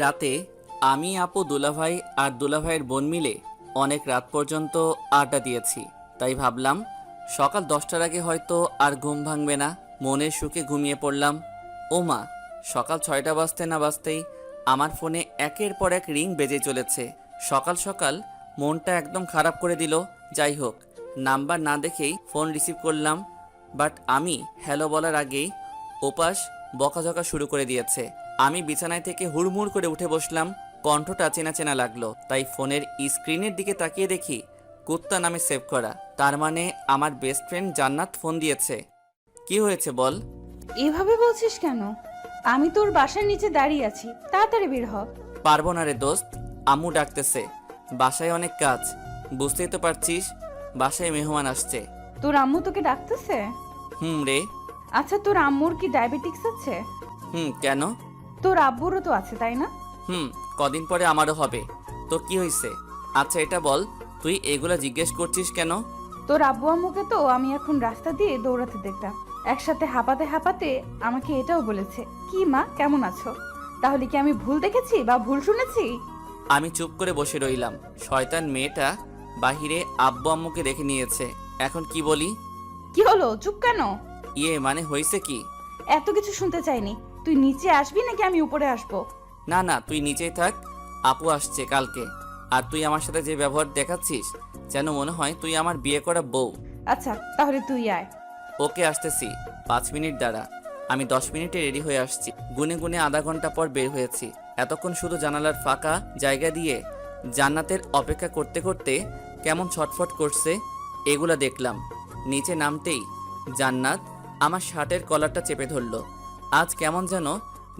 রাতে আমি, আপু, দুলাভাই আর দুলাভাইয়ের বোন মিলে অনেক রাত পর্যন্ত আড্ডা দিয়েছি। তাই ভাবলাম সকাল 10টার আগে হয়তো আর ঘুম ভাঙবে না। মনের সুখে ঘুমিয়ে পড়লাম। ওমা, সকাল 6টা বাজতে না বাজতেই আমার ফোনে একের পর এক রিং বেজে চলেছে। সকাল সকাল মনটা একদম খারাপ করে দিল। যাই হোক, নাম্বার না দেখেই ফোন রিসিভ করলাম। বাট আমি হ্যালো বলার আগেই ওপাশ বকাঝকা শুরু করে দিয়েছে। আমি বিছানায় থেকে হুড়মুড় করে উঠে বসলাম। কণ্ঠটা চেনা চেনা লাগলো, তাই ফোনের স্ক্রিনের দিকে তাকিয়ে দেখি কুত্তা নামে সেভ করা। তার মানে আমার বেস্ট ফ্রেন্ড জান্নাত ফোন দিয়েছে। কি হয়েছে বল? এভাবে বলছিস কেন? আমি তোর বাসার নিচে দাঁড়িয়ে আছি, তাড়াতাড়ি বের হ। পারবো না রে দোস্ত, আম্মু ডাকতেছে। বাসায় অনেক কাজ, বুঝতেই তো পারছিস। বাসায় মেহমান আসছে। তোর আম্মু তোকে ডাকতেছে? রে। আচ্ছা, তোর আম্মুর কি ডায়াবেটিক্স আছে? কেন? তোর আব্বুরও তো আছে, তাই না? কদিন পরে আমারও হবে। তো কি হয়েছে? আচ্ছা এটা বল, তুই এগুলা জিজ্ঞেস করছিস কেন? তোর আব্বু আম্মুকে তো আমি এখন রাস্তা দিয়ে দৌড়াতে দেখতাম। একসাথে হাঁপাতে হাঁপাতে আমাকে এটাও বলেছে, কি মা কেমন আছো? তাহলে কি আমি ভুল দেখেছি বা ভুল শুনেছি? আমি চুপ করে বসে রইলাম। শয়তান মেয়েটা বাহিরে আব্বু আম্মুকে রেখে নিয়েছে। এখন কি বলি? কি হলো, চুপ কেন? মানে হয়েছে কি? এত কিছু শুনতে চাইনি। তুই নিচে আসবি নাকি আমি উপরে আসবো? না না, তুই নিচেই থাক। আপু আসছে কালকে। আর তুই আমার সাথে যে ব্যবহার দেখাচ্ছিস, যেন মনে হয় তুই আমার বিয়ে করা বউ। আচ্ছা তাহলে তুই আয়। ওকে, আসতেছি। 5 মিনিট দাঁড়া। আমি 10 মিনিটে রেডি হয়ে আসছি। গুনে গুনে আধা ঘন্টা পর বের হয়েছি। এতক্ষণ শুধু জানালার ফাঁকা জায়গা দিয়ে জান্নাতের অপেক্ষা করতে করতে কেমন ছটফট করছে এগুলা দেখলাম। নিচে নামতেই জান্নাত আমার শার্টের কলারটা চেপে ধরলো। আজ কেমন যেন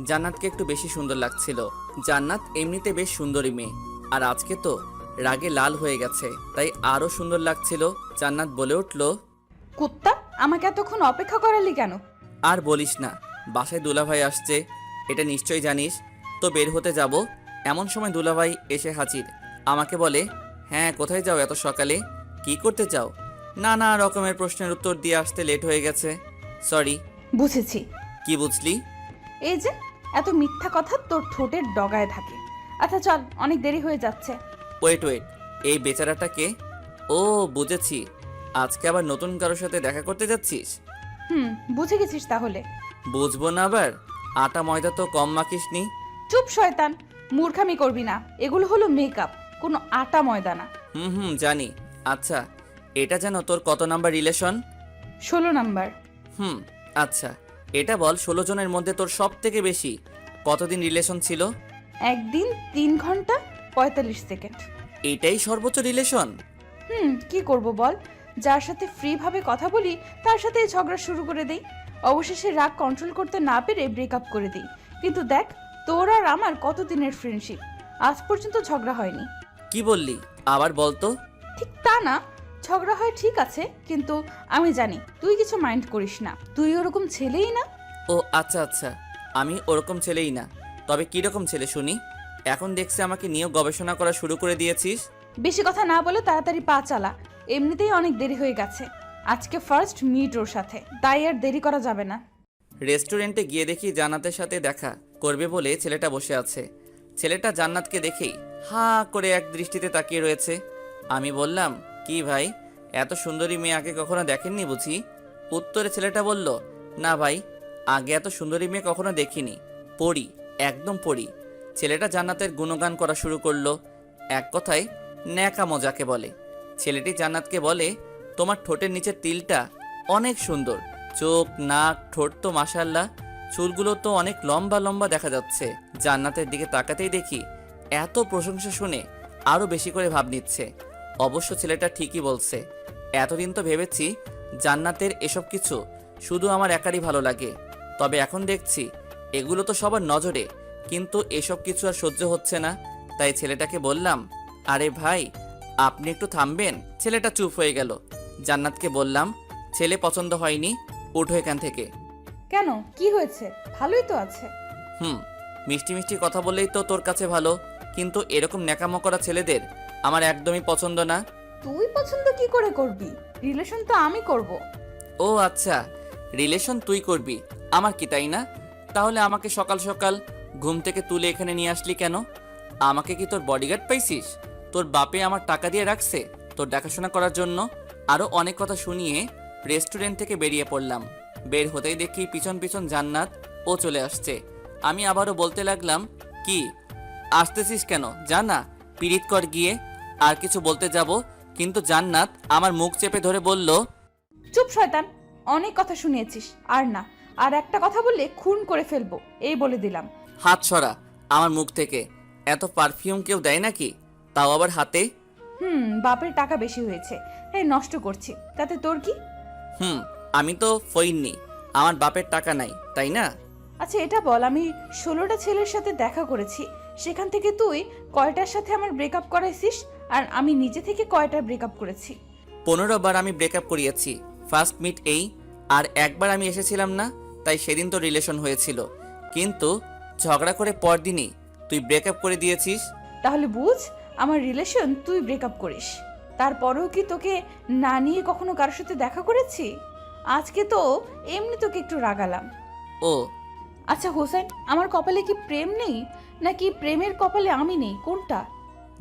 জান্নাতকে একটু বেশি সুন্দর লাগছিল। জান্নাত এমনিতে বেশ সুন্দরী মেয়ে, আর আজকে তো রাগে লাল হয়ে গেছে, তাই আরো সুন্দর লাগছিল। জান্নাত বলে উঠল, কুত্তা, আমাকে এতক্ষণ অপেক্ষা করালি কেন? আর বলিস না, বাসায় দুলাভাই আসছে, এটা নিশ্চয়ই জানিস। তো বের হতে যাব, এমন সময় দুলাভাই এসে হাজির। আমাকে বলে, হ্যাঁ কোথায় যাও এত সকালে? কি করতে চাও? নানা রকমের প্রশ্নের উত্তর দিয়ে আসতে লেট হয়ে গেছে। সরি। বুঝেছি। কি বুঝলি? এই যে, এত মিথ্যা কথা তোর ঠোঁটের ডগায় থাকে। আচ্ছা চল, অনেক দেরি হয়ে যাচ্ছে। ওয়েট ওয়েট, এই বেচারাটাকে? ও বুঝেছি, আজকে আবার নতুন কারোর সাথে দেখা করতে যাচ্ছিস। বুঝে গেছিস তাহলে? বুঝবো না আবার, আটা ময়দা তো কম মাখিসনি। চুপ শয়তান, মূর্খামি করবি না। এগুলো হলো মেকআপ, কোনো আটা ময়দা না। জানি। আচ্ছা, এটা যেন তোর কত নাম্বার রিলেশন? 16 নাম্বার। আচ্ছা, এটা বল, 16 জনের মধ্যে তোর সব থেকে বেশি কতদিন রিলেশন ছিল? একদিন 3 ঘন্টা 45 সেকেন্ড। এটাই সর্বোচ্চ রিলেশন? কি করব বল? যার সাথে ফ্রি ভাবে কথা বলি তার সাথে ঝগড়া শুরু করে দেই। অবশেষে রাগ কন্ট্রোল করতে না পেরে ব্রেকআপ করে দিই। কিন্তু দেখ, তোর আর আমার কতদিনের ফ্রেন্ডশিপ, আজ পর্যন্ত ঝগড়া হয়নি। কি বললি? আবার বলতো। ঠিক তা না, ঝগড়া হয় ঠিক আছে, কিন্তু আমি জানি তুই কিছু মাইন্ড করিস না। তুই ওরকম ছেলেই না। ও আচ্ছা আচ্ছা, আমি ওরকম ছেলেই না। তবে কিরকম ছেলে শুনি? এখন দেখছি আমাকে নিয়েও গবেষণা করা শুরু করে দিয়েছিস। বেশি কথা না বলে তাড়াতাড়ি পা চালা। এমনিতেই অনেক দেরি হয়ে গেছে। আজকে ফার্স্ট মিট ওর সাথে, তাই আর দেরি করা যাবে না। রেস্টুরেন্টে গিয়ে দেখি জান্নাতের সাথে দেখা করবে বলে ছেলেটা বসে আছে। ছেলেটা জান্নাতকে দেখেই হাঁ করে এক দৃষ্টিতে তাকিয়ে রয়েছে। আমি বললাম, কি ভাই, এত সুন্দরী মেয়ে আগে কখনো দেখেননি বুঝি? উত্তরে ছেলেটা বলল, না ভাই, আগে এত সুন্দরী মেয়ে কখনো দেখিনি। পড়ি, একদম পড়ি। ছেলেটা জান্নাতের গুণগান করা শুরু করলো। এক কথায় ন্যাকা মজাকে বলে। ছেলেটি জান্নাতকে বলে, তোমার ঠোঁটের নিচের তিলটা অনেক সুন্দর। চোখ, নাক, ঠোঁট তো মাশাআল্লাহ। চুলগুলো তো অনেক লম্বা লম্বা দেখা যাচ্ছে। জান্নাতের দিকে তাকাতেই দেখি এত প্রশংসা শুনে আরো বেশি করে ভাব নিচ্ছে। অবশ্য ছেলেটা ঠিকই বলছে। এতদিন তো ভেবেছি জান্নাতের এসব কিছু শুধু আমার একারই ভালো লাগে, তবে এখন দেখছি এগুলো তো সবার নজরে, কিন্তু এসব কিছু আর সহ্য হচ্ছে না। তাই ছেলেটাকে বললাম, আরে ভাই, আপনি একটু থামবেন? ছেলেটা চুপ হয়ে গেল। জান্নাতকে বললাম, ছেলে পছন্দ হয়নি, উঠো এখান থেকে। কেন, কি হয়েছে? ভালোই তো আছে। মিষ্টি মিষ্টি কথা বললেই তো তোর কাছে ভালো, কিন্তু এরকম ন্যাকামো করা ছেলেদের আমার একদমই পছন্দ না। তুই পছন্দ কি করে করবি? রিলেশন তো আমি করব। ও আচ্ছা, রিলেশন তুই করবি, আমার কি তাই না? তাহলে আমাকে সকাল সকাল ঘুম থেকে তুলে এখানে নিয়ে আসলি কেন? আমাকে কি তোর বডিগার্ড পাইছিস? তোর বাপে আমার টাকা দিয়ে রাখছে তোর দেখাশোনা করার জন্য? আরও অনেক কথা শুনিয়ে রেস্টুরেন্ট থেকে বেরিয়ে পড়লাম। বের হতেই দেখি পিছন পিছন জান্নাত ও চলে আসছে। আমি আবারও বলতে লাগলাম, কি আসতেছিস কেন? জানা পিরিত কর গিয়ে। আর কিছু বলতে যাব, কিন্তু জান্নাত আমার মুখ চেপে ধরে বলল, চুপ শয়তান, অনেক কথা শুনিয়েছিস, আর না, আর একটা কথা বললে খুন করে ফেলবো, এই বলে দিলাম। হাত সরা আমার মুখ থেকে। এত পারফিউম কেউ দেয় নাকি, তাও আবার হাতে? বাপের টাকা বেশি হয়েছে তাই নষ্ট করছি, তাতে তোর কি? আমি তো ফইননি, আমার বাপের টাকা নাই, তাই না? আচ্ছা এটা বল, আমি 16টা ছেলের সাথে দেখা করেছি, সেখান থেকে তুই কয়টার সাথে আমার ব্রেকআপ করাইছিস? আর আমি নিজে থেকে কয়টা ব্রেকআপ করেছি? 15 বার আমি ব্রেকআপ করিয়েছি। ফার্স্ট মিট এই, আর একবার আমি এসেছিলাম না, তাই সেদিন তো রিলেশন হয়েছিল, কিন্তু ঝগড়া করে পরদিনই তুই ব্রেকআপ করে দিয়েছিস। তাহলে বুঝ, আমার রিলেশন তুই ব্রেকআপ করিস। তারপরেও কি তোকে না নিয়ে কখনো কারোর সাথে দেখা করেছি? আজকে তো এমনি তোকে একটু রাগালাম। ও আচ্ছা হোসেন, আমার কপালে কি প্রেম নেই, নাকি প্রেমের কপালে আমি নেই, কোনটা?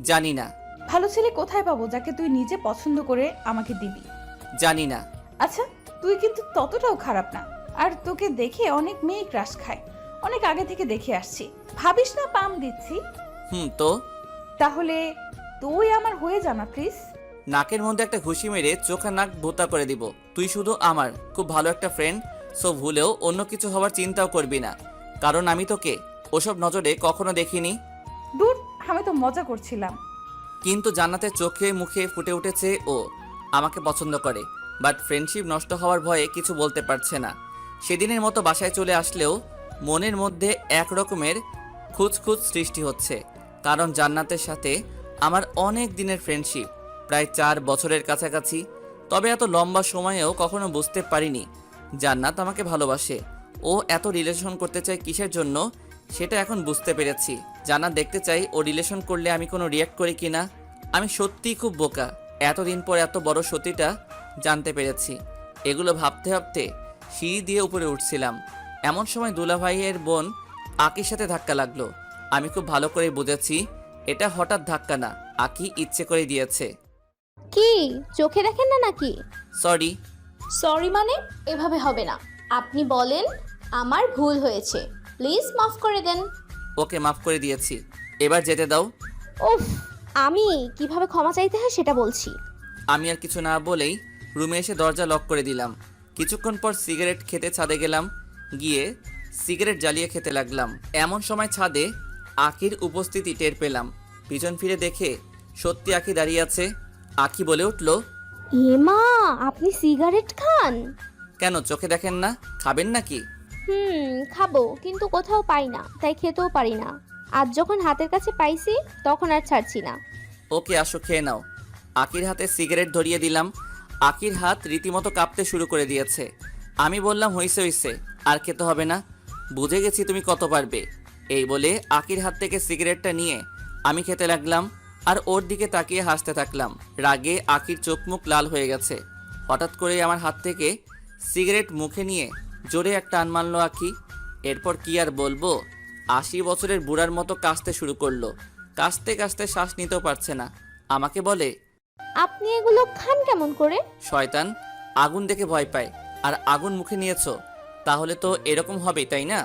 জানি না। ভালো ছেলে কোথায় পাবো যাকে তুই নিজে পছন্দ করে আমাকে দিবি? জানি না। আচ্ছা, তুই কিন্তু ততটাও খারাপ না, আর তোকে দেখে অনেক মেয়ে ক্রাশ খায়, অনেক আগে থেকে দেখে আসছি, ভাবিস না পাম দিচ্ছি। তো তাহলে তুই আমার হয়ে জানা প্লিজ। নাকের মধ্যে একটা ঘুষি মেরে চোখা নাক ভোতা করে দিব। তুই শুধু আমার খুব ভালো একটা ফ্রেন্ড, সো ভুলেও অন্য কিছু হওয়ার চিন্তাও করবি না, কারণ আমি তোকে ওসব নজরে কখনো দেখিনি। দূর, আমি তো মজা করছিলাম। কিন্তু জান্নাতের চোখে মুখে ফুটে উঠেছে ও আমাকে পছন্দ করে, বাট ফ্রেন্ডশিপ নষ্ট হওয়ার ভয়ে কিছু বলতে পারছে না। সেদিনের মতো বাসায় চলে আসলেও মনের মধ্যে এক রকমের খুঁতখুঁত সৃষ্টি হচ্ছে, কারণ জান্নাতের সাথে আমার অনেক দিনের ফ্রেন্ডশিপ, প্রায় 4 বছরের কাছাকাছি। তবে এত লম্বা সময়েও কখনো বুঝতে পারিনি জান্নাত আমাকে ভালোবাসে। ও এত রিলেশন করতে চায় কিসের জন্য, সেটা এখন বুঝতে পেরেছি। জান্নাত দেখতে চাই ও রিলেশন করলে আমি কোনো রিয়্যাক্ট করি কিনা। আমি সত্যিই খুব বোকা, এতদিন পর এত বড় সত্যিটা জানতে পেরেছি। এগুলো ভাবতে ভাবতে সিঁড়ি দিয়ে উপরে উঠছিলাম, এমন সময় দুলাভাইয়ের বোন আকির সাথে ধাক্কা লাগলো। আমি খুব ভালো করে বুঝেছি এটা হঠাৎ ধাক্কা না, আকি ইচ্ছে করে দিয়েছে। কি চোখে দেখেন না নাকি? সরি। সরি মানে? এভাবে হবে না। আপনি বলেন আমার ভুল হয়েছে, প্লিজ মাফ করে দেন। ওকে মাফ করে দিয়েছি, এবার যেতে দাও। উফ, আমি কিভাবে ক্ষমা চাইতে হয় সেটা বলছি। আমি আর কিছু না বলেই রুমে এসে দরজা লক করে দিলাম। কিছুক্ষণ পর সিগারেট খেতে ছাদে গেলাম, গিয়ে সিগারেট জ্বালিয়ে খেতে লাগলাম। এমন সময় ছাদে আখির উপস্থিতি টের পেলাম। পিছন ফিরে দেখে সত্যি আখি দাঁড়িয়ে আছে। আখি বলে উঠল, এমা, আপনি সিগারেট খান? কেন চোখে দেখেন না? খাবেন নাকি? খাবো, কিন্তু কোথাও পাই না, তাই খেতেও পারি না। আজ যখন হাতের কাছে পাইছি তখন আর ছাড়ছি না। ওকে আসো খেয়ে নাও। আকির হাতে সিগারেট ধরিয়ে দিলাম। আকির হাত রীতিমতো কাঁপতে শুরু করে দিয়েছে। আমি বললাম, হইছে হইছে, আর খেতে হবে না, বুঝে গেছি তুমি কত পারবে। এই বলে আকির হাত থেকে সিগারেটটা নিয়ে আমি খেতে লাগলাম, আর ওর দিকে তাকিয়ে হাসতে থাকলাম। রাগে আকির চোখ মুখ লাল হয়ে গেছে। হঠাৎ করে আমার হাত থেকে সিগারেট মুখে নিয়ে জোরে একটা টান মারলো আকি। এরপর কি আর বলবো, 80 বছরের বুড়ার মতো কাশতে শুরু করলো। কাশতে কাশতে শ্বাস নিতেও পারছে না। আমাকে বলে, আপনি এগুলো খান কেমন করে? শয়তান, আগুন দেখে ভয় পায়, আর আগুন মুখে নিয়েছো, তাহলে তো এরকম হবে, তাই না?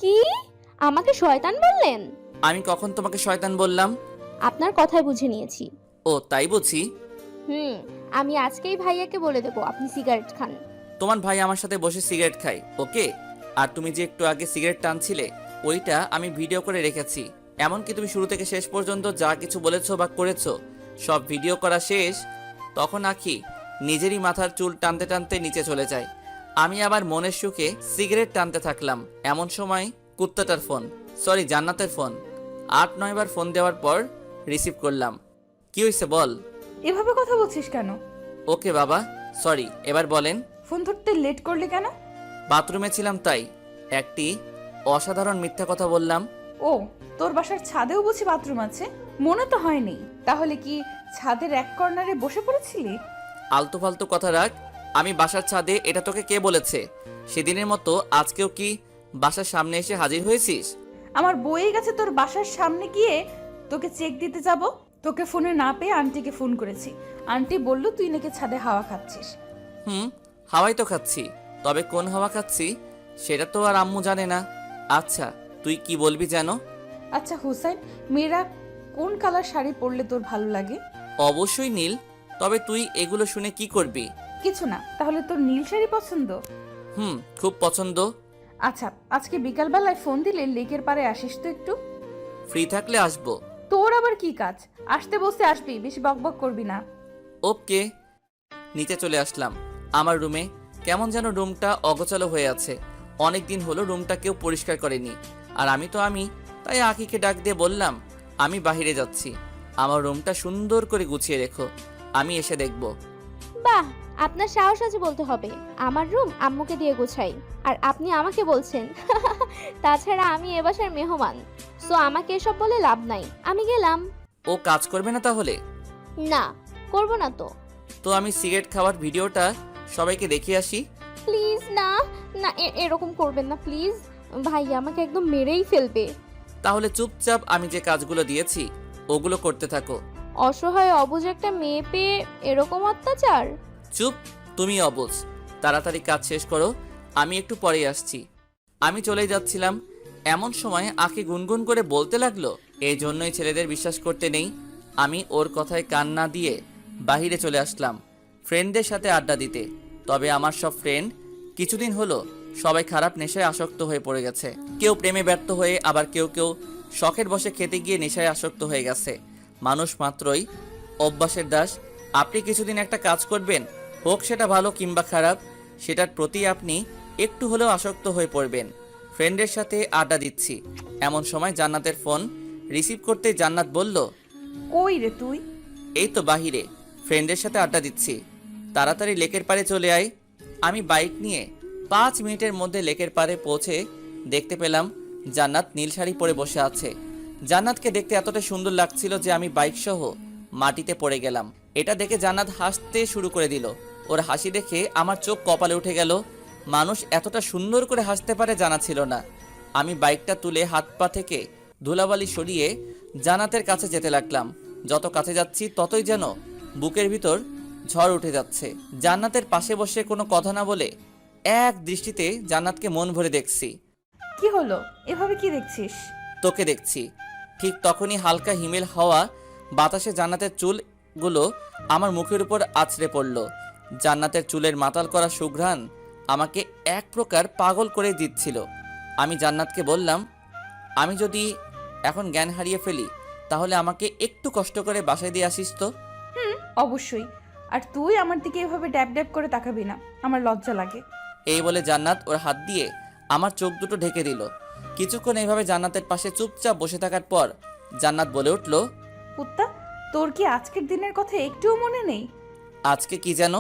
কি? আমাকে শয়তান বললেন? আমি কখন তোমাকে শয়তান বললাম? আপনার কথাই বুঝে নিয়েছি। ও তাই বুঝি। আমি আজকেই ভাইয়াকে বলে দেবো আপনি সিগারেট খান। তোমার ভাই আমার সাথে বসে সিগারেট খায়, ওকে? আর তুমি যে একটু আগে সিগারেট টানছিলে, ওইটা আমি ভিডিও করে রেখেছি। এমনকি তুমি শুরু থেকে শেষ পর্যন্ত যা কিছু বলেছো বা করেছো সব ভিডিও করা শেষ। তখন আখি নিজেরই মাথার চুল টানতে টানতে নিচে চলে যায়। আমি আবার মনের সুখে সিগারেট টানতে থাকলাম। এমন সময় কুত্তাটার ফোন, সরি জান্নাতের ফোন। 8-9 বার ফোন দেওয়ার পর রিসিভ করলাম। কি হয়েছে বল? এভাবে কথা বলছিস কেন? ওকে বাবা, সরি, এবার বলেন। ফোন ধরতে লেট করলি কেন? বাথরুমে ছিলাম তাই একটি অসাধারণ মিথ্যা কথা বললাম। ও, তোর বাসার ছাদেও বুঝি বাথরুম আছে? মনে তো হয়নি। তাহলে কি ছাদের এক কর্নারে বসে পড়েছিলি? আলতু ফালতু কথা রাখ। আমি বাসার ছাদে, এটা তোকে কে বলেছে? সেদিনের মতো আজকেও কি বাসার সামনে এসে হাজির হয়েছিস? আমার বইয়ে গেছে তোর বাসার সামনে গিয়ে তোকে চেক দিতে যাব। তোকে ফোনে না পেয়ে আন্টিকে ফোন করেছি। আন্টি বলল তুই নাকি ছাদে হাওয়া খাচ্ছিস। হাওয়াই তো খাচ্ছি, তবে কোন হাওয়া খাচ্ছি সেটা তো আর আম্মু জানে না। আচ্ছা, তুই কি বলবি যেন? আচ্ছা হুসাইন, মেয়েরা কোন কালার শাড়ি পরলে তোর ভালো লাগে? অবশ্যই নীল। তবে তুই এগুলো শুনে কি করবি? কিছু না। তাহলে তোর নীল শাড়ি পছন্দ? খুব পছন্দ। আচ্ছা, আজকে বিকালবেলায় ফোন দিলে লেকের পাড়ে আসিস তো একটু। ফ্রি থাকলে আসবো। তোর আবার কি কাজ? আসতে বসতে আসবি, বেশি বকবক করবি না। ওকে। নিচে চলে আসলাম আমার রুমে। কেমন যেন রুমটা অগোছালো হয়ে আছে। অনেক দিন হলো রুমটা কেউ পরিষ্কার করেনি। আর আমি তাই আকিকে ডাক দিয়ে বললাম, আমি বাইরে যাচ্ছি, আমার রুমটা সুন্দর করে গুছিয়ে রেখো, আমি এসে দেখব। বাহ, আপনার সাহস আছে বলতে হবে। আমার রুম আম্মুকে দিয়ে গোছাই, আর আপনি আমাকে বলছেন। তাছাড়া আমি এ বাসার মেহমান, সো আমাকে এসব বলে লাভ নাই। আমি গেলাম। ও কাজ করবে না তাহলে? না, করব না তো। তো আমি সিগারেট খাওয়ার ভিডিওটা সবাইকে দেখিয়ে আসি। প্লিজ না, না এরকম করবেন না প্লিজ। ভাই আমাকে একদম মেরেই ফেলবে। তাহলে চুপচাপ আমি যে কাজগুলো দিয়েছি ওগুলো করতে থাকো। অসহায় অবুঝ একটা মেয়ে পেয়ে এরকম অত্যাচার। চুপ, তুমি অবুঝ। তাড়াতাড়ি কাজ শেষ করো, আমি একটু পরেই আসছি। আমি চলেই যাচ্ছিলাম, এমন সময় আঁকি গুনগুন করে বলতে লাগলো, এই জন্যই ছেলেদের বিশ্বাস করতে নেই। আমি ওর কথায় কান না দিয়ে বাহিরে চলে আসলাম ফ্রেন্ডদের সাথে আড্ডা দিতে। তবে আমার সব ফ্রেন্ড কিছুদিন হলো সবাই খারাপ নেশায় আসক্ত হয়ে পড়ে গেছে। কেউ প্রেমে ব্যর্থ হয়ে, আবার কেউ শখের বশে খেতে গিয়ে নেশায় আসক্ত হয়ে গেছে। মানুষ মাত্রই অভ্যাসের দাস। আপনি কিছুদিন একটা কাজ করবেন, হোক সেটা ভালো কিংবা খারাপ, সেটার প্রতি আপনি একটু হলেও আসক্ত হয়ে পড়বেন। ফ্রেন্ডের সাথে আড্ডা দিচ্ছি, এমন সময় জান্নাতের ফোন রিসিভ করতেই জান্নাত বলল, কই রে তুই? এই তো বাহিরে ফ্রেন্ডের সাথে আড্ডা দিচ্ছি, তাড়াতাড়ি লেকের পাড়ে চলে আয়। আমি বাইক নিয়ে 5 মিনিটের মধ্যে লেকের পাড়ে পৌঁছে দেখতে পেলাম জান্নাত নীল শাড়ি পরে বসে আছে। জান্নাতকে দেখতে এতটা সুন্দর লাগছিল যে আমি বাইক সহ মাটিতে পড়ে গেলাম। এটা দেখে জান্নাত হাসতে শুরু করে দিল। ওর হাসি দেখে আমার চোখ কপালে উঠে গেল। মানুষ এতটা সুন্দর করে হাসতে পারে জানা ছিল না। আমি বাইকটা তুলে হাত পা থেকে ধুলাবালি সরিয়ে জান্নাতের কাছে যেতে লাগলাম। যত কাছে যাচ্ছি ততই যেন বুকের ভিতর ঝড় উঠে যাচ্ছে। জান্নাতের পাশে বসে কোনো কথা না বলে এক দৃষ্টিতে জান্নাতকে মন ভরে দেখছি। কি হলো, এভাবে কি দেখছিস? তোকে দেখছি। ঠিক তখনই হালকা হিমেল হাওয়া বাতাসে জান্নাতের চুলগুলো আমার মুখের উপর আছড়ে পড়ল। জান্নাতের চুলের মাতাল করা সুঘ্রাণ আমাকে এক প্রকার পাগল করে দিচ্ছিল। আমি জান্নাতকে বললাম, আমি যদি এখন জ্ঞান হারিয়ে ফেলি তাহলে আমাকে একটু কষ্ট করে বাসায় দিয়ে আসিস তো। অবশ্যই। আর তুই আমার দিকে এভাবে ড্যাব ড্যাব করে তাকাবি না, আমার লজ্জা লাগে। এই বলে জান্নাত ওর হাত দিয়ে আমার চোখ দুটো ঢেকে দিল। কিছুক্ষণ এইভাবে জান্নাতের পাশে চুপচাপ বসে থাকার পর জান্নাত বলে উঠল, কুত্তা, তোর কি আজকের দিনের কথা একটুও মনে নেই? আজকে কি যেন?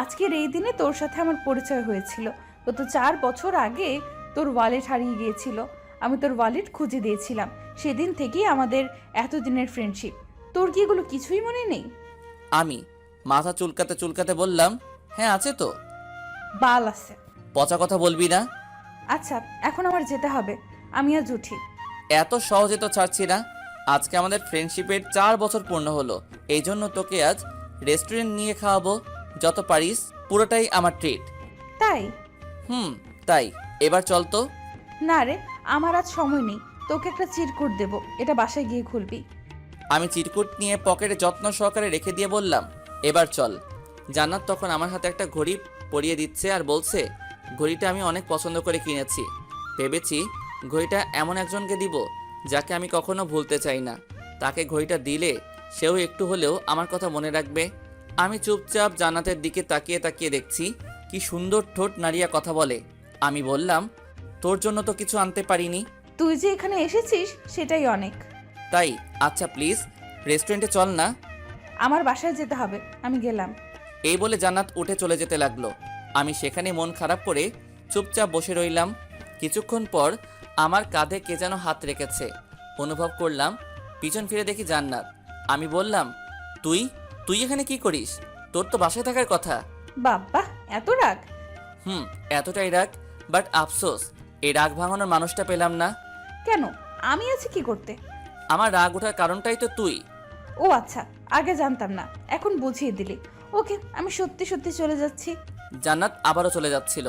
আজকের এই দিনে তোর সাথে আমার পরিচয় হয়েছিল। গত 4 বছর আগে তোর ওয়ালেট হারিয়ে গিয়েছিল। আমি তোর ওয়ালেট খুঁজে দিয়েছিলাম। সেদিন থেকেই আমাদের এতদিনের ফ্রেন্ডশিপ। তোর কি এগুলো কিছুই মনে নেই? আমি মাথা চুলকাতে চুলকাতে বললাম, হ্যাঁ আছে তো। বাল আছে। পচা কথা বলবি না। আচ্ছা, এখন আমার যেতে হবে, আমি আজ উঠি। এত সহজে তো ছাড়ছি না। আজকে আমাদের ফ্রেন্ডশিপের 4 বছর পূর্ণ হলো, এই জন্য তোকে আজ রেস্টুরেন্ট নিয়ে খাওয়াবো। যত পারিস পুরোটাই আমার ট্রিট। তাই? তাই। এবার চল তো। না রে, আমার আজ সময় নেই। তোকে একটা চিরকুট দেবো, এটা বাসায় গিয়ে খুলবি। আমি চিরকুট নিয়ে পকেটে যত্ন সহকারে রেখে দিয়ে বললাম, এবার চল। জান্নাত তখন আমার হাতে একটা ঘড়ি পরিয়ে দিচ্ছে আর বলছে, ঘড়িটা আমি অনেক পছন্দ করে কিনেছি। ভেবেছি ঘড়িটা এমন একজনকে দিব যাকে আমি কখনো ভুলতে চাই না। তাকে ঘড়িটা দিলে সেও একটু হলেও আমার কথা মনে রাখবে। আমি চুপচাপ জান্নাতের দিকে তাকিয়ে তাকিয়ে দেখছি কি সুন্দর ঠোঁট নাড়িয়া কথা বলে। আমি বললাম, তোর জন্য তো কিছু আনতে পারিনি। তুই যে এখানে এসেছিস সেটাই অনেক। তাই? আচ্ছা প্লিজ রেস্টুরেন্টে চল না। আমার বাসায় যেতে হবে, আমি গেলাম। এই বলে জান্নাত উঠে চলে যেতে লাগলো। আমি সেখানে মন খারাপ করে চুপচাপ বসে রইলাম। কিছুক্ষণ পর আমার কাঁধে কে যেন হাত রেখেছে। অনুভব করলাম, পিছন ফিরে দেখি জান্নাত। আমি বললাম, তুই তুই এখানে কি করিস? তোর তো বাসায় থাকার কথা। বাবা, এত রাগ? এতটাই রাগ, বাট আফসোস এই রাগ ভাঙানোর মানুষটা পেলাম না। কেন? আমি আছি কি করতে? আমার রাগ ওঠার কারণটাই তো তুই। ও আচ্ছা, আগে জানতাম না, এখন বুঝিয়ে দিলি। ওকে, আমি সত্যি সত্যি চলে যাচ্ছি। জান্নাত আবারও চলে যাচ্ছিল।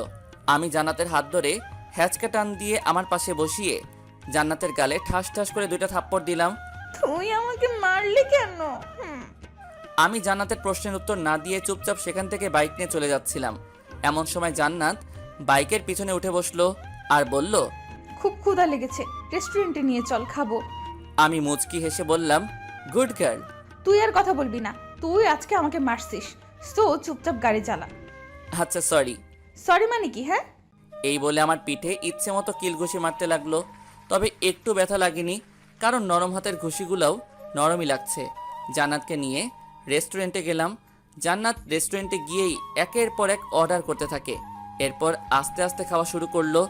আমি জান্নাতের হাত ধরে হ্যাচকা টান দিয়ে আমার পাশে বসিয়ে জান্নাতের গালে ঠাস ঠাস করে 2টা থাপ্পড় দিলাম। তুই আমাকে মারলি কেন? আমি জান্নাতের প্রশ্নের উত্তর না দিয়ে চুপচাপ সেখান থেকে বাইক নিয়ে চলে যাচ্ছিলাম। এমন সময় জান্নাত বাইকের পিছনে উঠে বসলো আর বলল, খুব ক্ষুধা লেগেছে, রেস্টুরেন্টে নিয়ে চল, খাবো। আমি মুচকি হেসে বললাম, গুড গার্ল। তুই আর কথা বলবি না, তুই আজকে আমাকে মারছিস, সো চুপচাপ গাড়ি চালা। আচ্ছা সরি। সরি মানে কি? হ্যাঁ, এই বলে আমার পিঠে ইচ্ছে মতো কিল ঘুষি মারতে লাগলো। তবে একটু ব্যথা লাগেনি, কারণ নরম হাতের ঘুষিগুলোও নরমই লাগছে। জান্নাতকে নিয়ে রেস্টুরেন্টে গেলাম। জান্নাত রেস্টুরেন্টে গিয়েই একের পর এক অর্ডার করতে থাকে। এরপর আস্তে আস্তে খাওয়া শুরু করলো।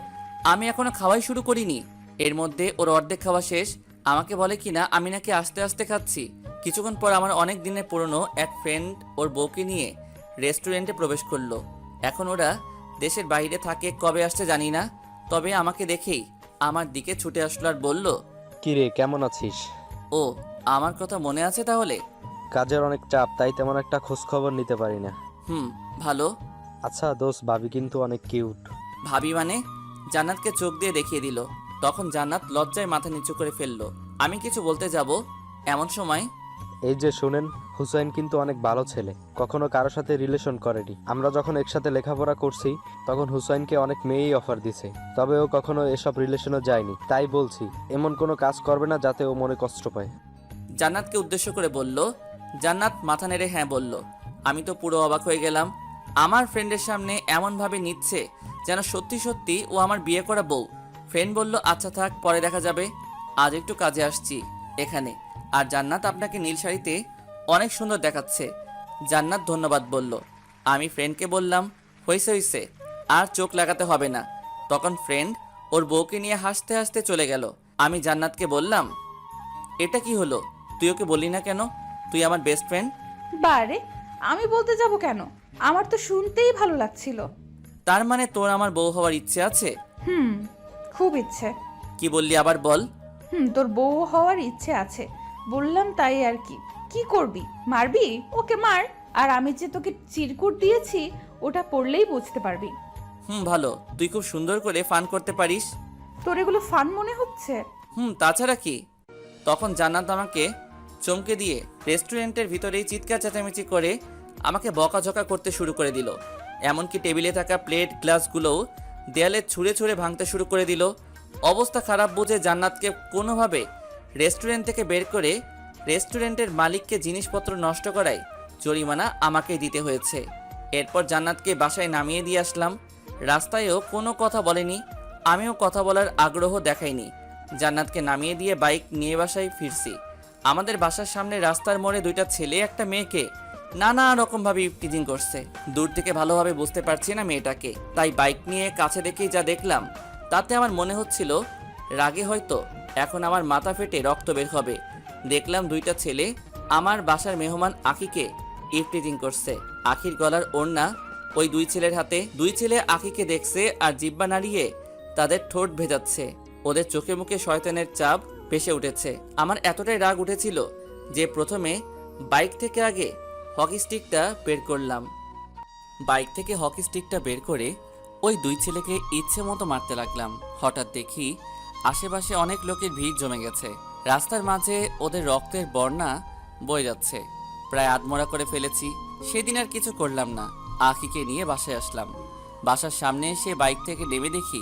আমি এখনো খাওয়াই শুরু করিনি, এর মধ্যে ওর অর্ধেক খাওয়া শেষ। আমাকে বলে কিনা আমি নাকি আস্তে আস্তে খাচ্ছি। কিছুক্ষণ পর আমার অনেক দিনের পুরনো এক ফ্রেন্ড ওর বউকে নিয়ে রেস্টুরেন্টে প্রবেশ করলো। এখন ওরা দেশের বাইরে থাকে, কবে আসছে জানি না। তবে আমাকে দেখেই আমার দিকে ছুটে আসলো আর বলল, কিরে কেমন আছিস? ও, আমার কথা মনে আছে তাহলে? কাজের অনেক চাপ, তাই তেমন একটা খোঁজ খবর নিতে পারি না। ভালো। আচ্ছা দোস্ত, ভাবি কিন্তু অনেক কিউট। ভাবি মানে? জান্নাতকে চোখ দিয়ে দেখিয়ে দিল। তখন জান্নাত লজ্জায় মাথা নিচু করে ফেললো। আমি কিছু বলতে যাব, এমন সময় এই যে শুনেন, হুসাইন কিন্তু অনেক ভালো ছেলে, কখনো কারোর সাথে রিলেশন করেনি। আমরা যখন একসাথে লেখাপড়া করছি তখন হুসাইনকে অনেক মেয়েই অফার দিছে, তবে ও কখনো এসব রিলেশনে যায়নি। তাই বলছি, এমন কোনো কাজ করবে না যাতে ও মনে কষ্ট পায়। জান্নাতকে উদ্দেশ্য করে বলল। জান্নাত মাথা নেড়ে হ্যাঁ বলল। আমি তো পুরো অবাক হয়ে গেলাম। আমার ফ্রেন্ডের সামনে এমনভাবে নিচ্ছে যেন সত্যি সত্যি ও আমার বিয়ে করা বউ। ফ্রেন্ড বলল, আচ্ছা থাক, পরে দেখা যাবে, আজ একটু কাজে আসছি এখানে। আর জান্নাত আপনাকে নীল শাড়িতে অনেক সুন্দর দেখাচ্ছে। জান্নাত ধন্যবাদ বলল। আমি ফ্রেন্ডকে বললাম, হইছে, আর চোখ লাগাতে হবে না। তখন ফ্রেন্ড ওর বউকে নিয়ে হাসতে হাসতে চলে গেল। আমি জান্নাতকে বললাম, এটা কি হলো? তুই ওকে বললি না কেন? তুই আমার বেস্ট ফ্রেন্ড। বারে, আমি বলতে যাব কেন? আমার তো শুনতেই ভালো লাগছিল। তার মানে তোর আমার বউ হওয়ার ইচ্ছে আছে? খুব ইচ্ছে। কি বললি আবার বল। তোর বউ হওয়ার ইচ্ছে আছে বললাম, তাই আর কি। কি করবি? মারবি? ওকে মার। আর আমি যে তোকে চিরকুট দিয়েছি ওটা পড়লেই বুঝতে পারবি। ভালো, তুই খুব সুন্দর করে ফান করতে পারিস। তোর এগুলো ফান মনে হচ্ছে? তাছাড়া কি। তখন জান্নাত আমাকে চমকে দিয়ে রেস্টুরেন্টের ভিতরেই চিৎকার চেঁচামেচি করে আমাকে বকাঝকা করতে শুরু করে দিল। এমনকি টেবিলে থাকা প্লেট গ্লাসগুলোও দেয়ালে ছুঁড়ে ছুঁড়ে ভাঙতে শুরু করে দিল। অবস্থা খারাপ বুঝে জান্নাতকে কোনোভাবে রেস্টুরেন্ট থেকে বের করে রেস্টুরেন্টের মালিককে জিনিসপত্র নষ্ট করায় জরিমানা আমাকেই দিতে হয়েছে। এরপর জান্নাতকে বাসায় নামিয়ে দিয়ে আসলাম। রাস্তায়ও কোনো কথা বলেনি, আমিও কথা বলার আগ্রহ দেখাইনি। জান্নাতকে নামিয়ে দিয়ে বাইক নিয়ে বাসায় ফিরছি। আমাদের বাসার সামনে রাস্তার মোড়ে 2টা ছেলে একটা মেয়েকে নানা রকমভাবে ইফটিজিং করছে। দূর থেকে ভালোভাবে বুঝতে পারছি না মেয়েটাকে, তাই বাইক নিয়ে কাছে দেখেই যা দেখলাম তাতে আমার মনে হচ্ছিল রাগে হয়তো এখন আমার মাথা ফেটে রক্ত বের হবে। দেখলাম 2টা ছেলে আমার বাসার মেহমান আখিকে ইফটিজিং করছে। আখির গলার ওড়না ওই 2 ছেলের হাতে। 2 ছেলে আখিকে দেখছে আর জিহ্বা নাড়িয়ে তাদের ঠোঁট ভেজাচ্ছে। ওদের চোখে মুখে শয়তানের চাপ ভেসে উঠেছে। আমার এতটাই রাগ উঠেছিল যে প্রথমে বাইক থেকে আগে হকি স্টিকটা বের করলাম। বাইক থেকে হকি স্টিকটা বের করে ওই 2 ছেলেকে ইচ্ছে মতো মারতে লাগলাম। হঠাৎ দেখি আশেপাশে অনেক লোকের ভিড় জমে গেছে। রাস্তার মাঝে ওদের রক্তের বন্যা বয়ে যাচ্ছে। প্রায় আধমরা করে ফেলেছি। সেদিন আর কিছু করলাম না, আখিকে নিয়ে বাসায় আসলাম। বাসার সামনে এসে বাইক থেকে নেমে দেখি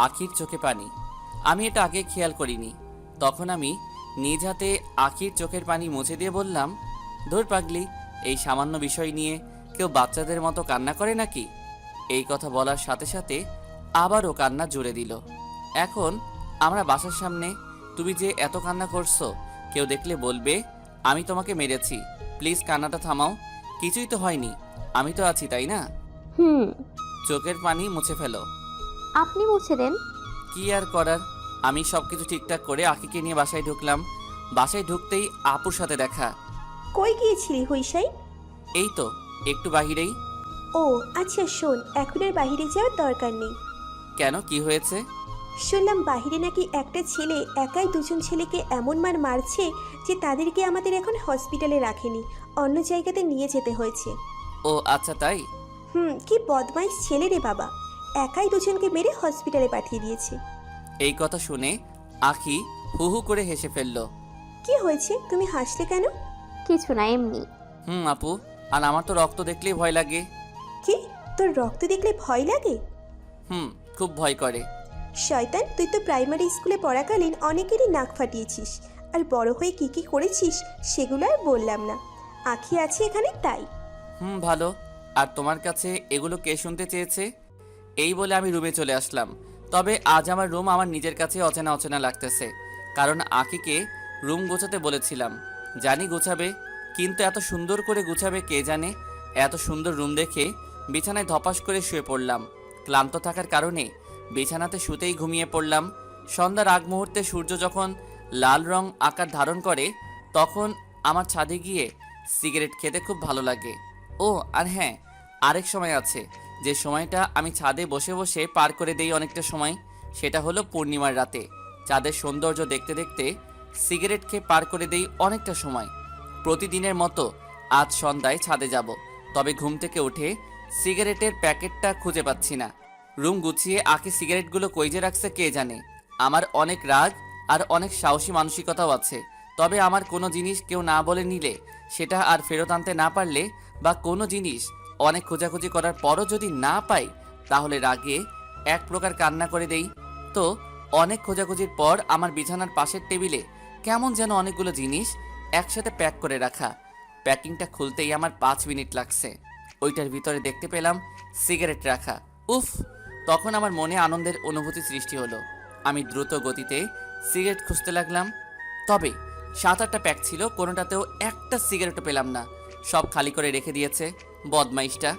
আখির চোখে পানি। আমি এটা আগে খেয়াল করিনি। তখন আমি নিজ হাতে আখির চোখের পানি মুছে দিয়ে বললাম, ধুর পাগলি, এই সামান্য বিষয় নিয়ে কেউ বাচ্চাদের মতো কান্না করে নাকি? এই কথা বলার সাথে সাথে আবারও কান্না জুড়ে দিল। এখন আমরা বাসার সামনে, তুমি যে এত কান্না করছো কেউ দেখলে বলবে আমি তোমাকে মেরেছি। প্লিজ কান্নাটা থামাও, কিছুই তো হয়নি, আমি তো আছি, তাই না? চোখের পানি মুছে ফেলো। আপনি মুছে দেন। কি আর করার, আমি সবকিছু ঠিকঠাক করে আখিকে নিয়ে বাসায় ঢুকলাম। বাসায় ঢুকতেই আপুর সাথে দেখা। কই গিয়েছিলি হুইসাই? এই তো একটু বাহিরেই। ও আচ্ছা শোন, এখন আর বাহিরে যাওয়ার দরকার নেই। কেন, কি হয়েছে? শুনলাম বাহিরে নাকি একটা ছেলে একাই দুজন ছেলেকে এমন মার মারছে যে তাদেরকে আমাদের এখন হসপিটালে রাখেনি, অন্য জায়গাতে নিয়ে যেতে হয়েছে। ও আচ্ছা তাই? কি বদমাইশ ছেলে রে বাবা, একাই দুজনকে মেরে হসপিটালে পাঠিয়ে দিয়েছে। এই কথা শুনে আখি হু হু করে হেসে ফেলল। কি হয়েছে, তুমি হাসলে কেন? কিছু না, এমনি। আপু, আর আমার তো রক্ত দেখলেই ভয় লাগে। কি, তোর রক্ত দেখলে ভয় লাগে? খুব ভয় করে। শয়তান, তুই তো প্রাইমারি স্কুলে পড়াকালীন অনেকেরই নাক ফাটিয়েছিস, আর বড় হয়ে কি কি করেছিস সেগুলো আর বললাম না। আখি আছে এখানে তাই। ভালো। আর তোমার কাছে এগুলো কে শুনতে চেয়েছে? এই বলে আমি রুমে চলে আসলাম। তবে আজ আমার রুম আমার নিজের কাছে অচেনা অচেনা লাগতেছে, কারণ আখিকে রুম গোছাতে বলেছিলাম। জানি গোছাবে, কিন্তু এত সুন্দর করে গুছাবে কে জানে। এত সুন্দর রুম দেখে বিছানায় ধপাস করে শুয়ে পড়লাম। ক্লান্ত থাকার কারণে বিছানাতে শুতেই ঘুমিয়ে পড়লাম। সন্ধ্যার আগ মুহূর্তে সূর্য যখন লাল রং আকার ধারণ করে, তখন আমার ছাদে গিয়ে সিগারেট খেতে খুব ভালো লাগে। ও আর হ্যাঁ, আরেক সময় আছে যে সময়টা আমি ছাদে বসে বসে পার করে দেই অনেকটা সময়। সেটা হলো পূর্ণিমার রাতে চাঁদের সৌন্দর্য দেখতে দেখতে সিগারেট খেয়ে পার করে দেই অনেকটা সময়। প্রতিদিনের মতো আজ সন্ধ্যায় ছাদে যাব, তবে ঘুম থেকে উঠে সিগারেটের প্যাকেটটা খুঁজে পাচ্ছি না। রুম গুছিয়ে আঁকি সিগারেটগুলো কই যে রাখছে কে জানে। আমার অনেক রাগ আর অনেক সাহসী মানসিকতাও আছে, তবে আমার কোনো জিনিস কেউ না বলে নিলে, সেটা আর ফেরত আনতে না পারলে, বা কোনো জিনিস অনেক খোঁজাখুঁজি করার পরও যদি না পাই, তাহলে রাগে এক প্রকার কান্না করে দেই। তো অনেক খোঁজাখুঁজির পর আমার বিছানার পাশের টেবিলে কেমন যেন অনেকগুলো জিনিস একসাথে প্যাক করে রাখা। প্যাকিংটা খুলতেই আমার 5 মিনিট লাগছে। ওইটার ভিতরে দেখতে পেলাম সিগারেট রাখা। উফ! তখন আমার মনে আনন্দের অনুভূতি সৃষ্টি হলো। আমি দ্রুত গতিতে সিগারেট খুঁজতে লাগলাম, তবে 7-8টা প্যাক ছিল, কোনোটাতেও একটা সিগারেটও পেলাম না। সব খালি করে রেখে দিয়েছে বদমাইশটা।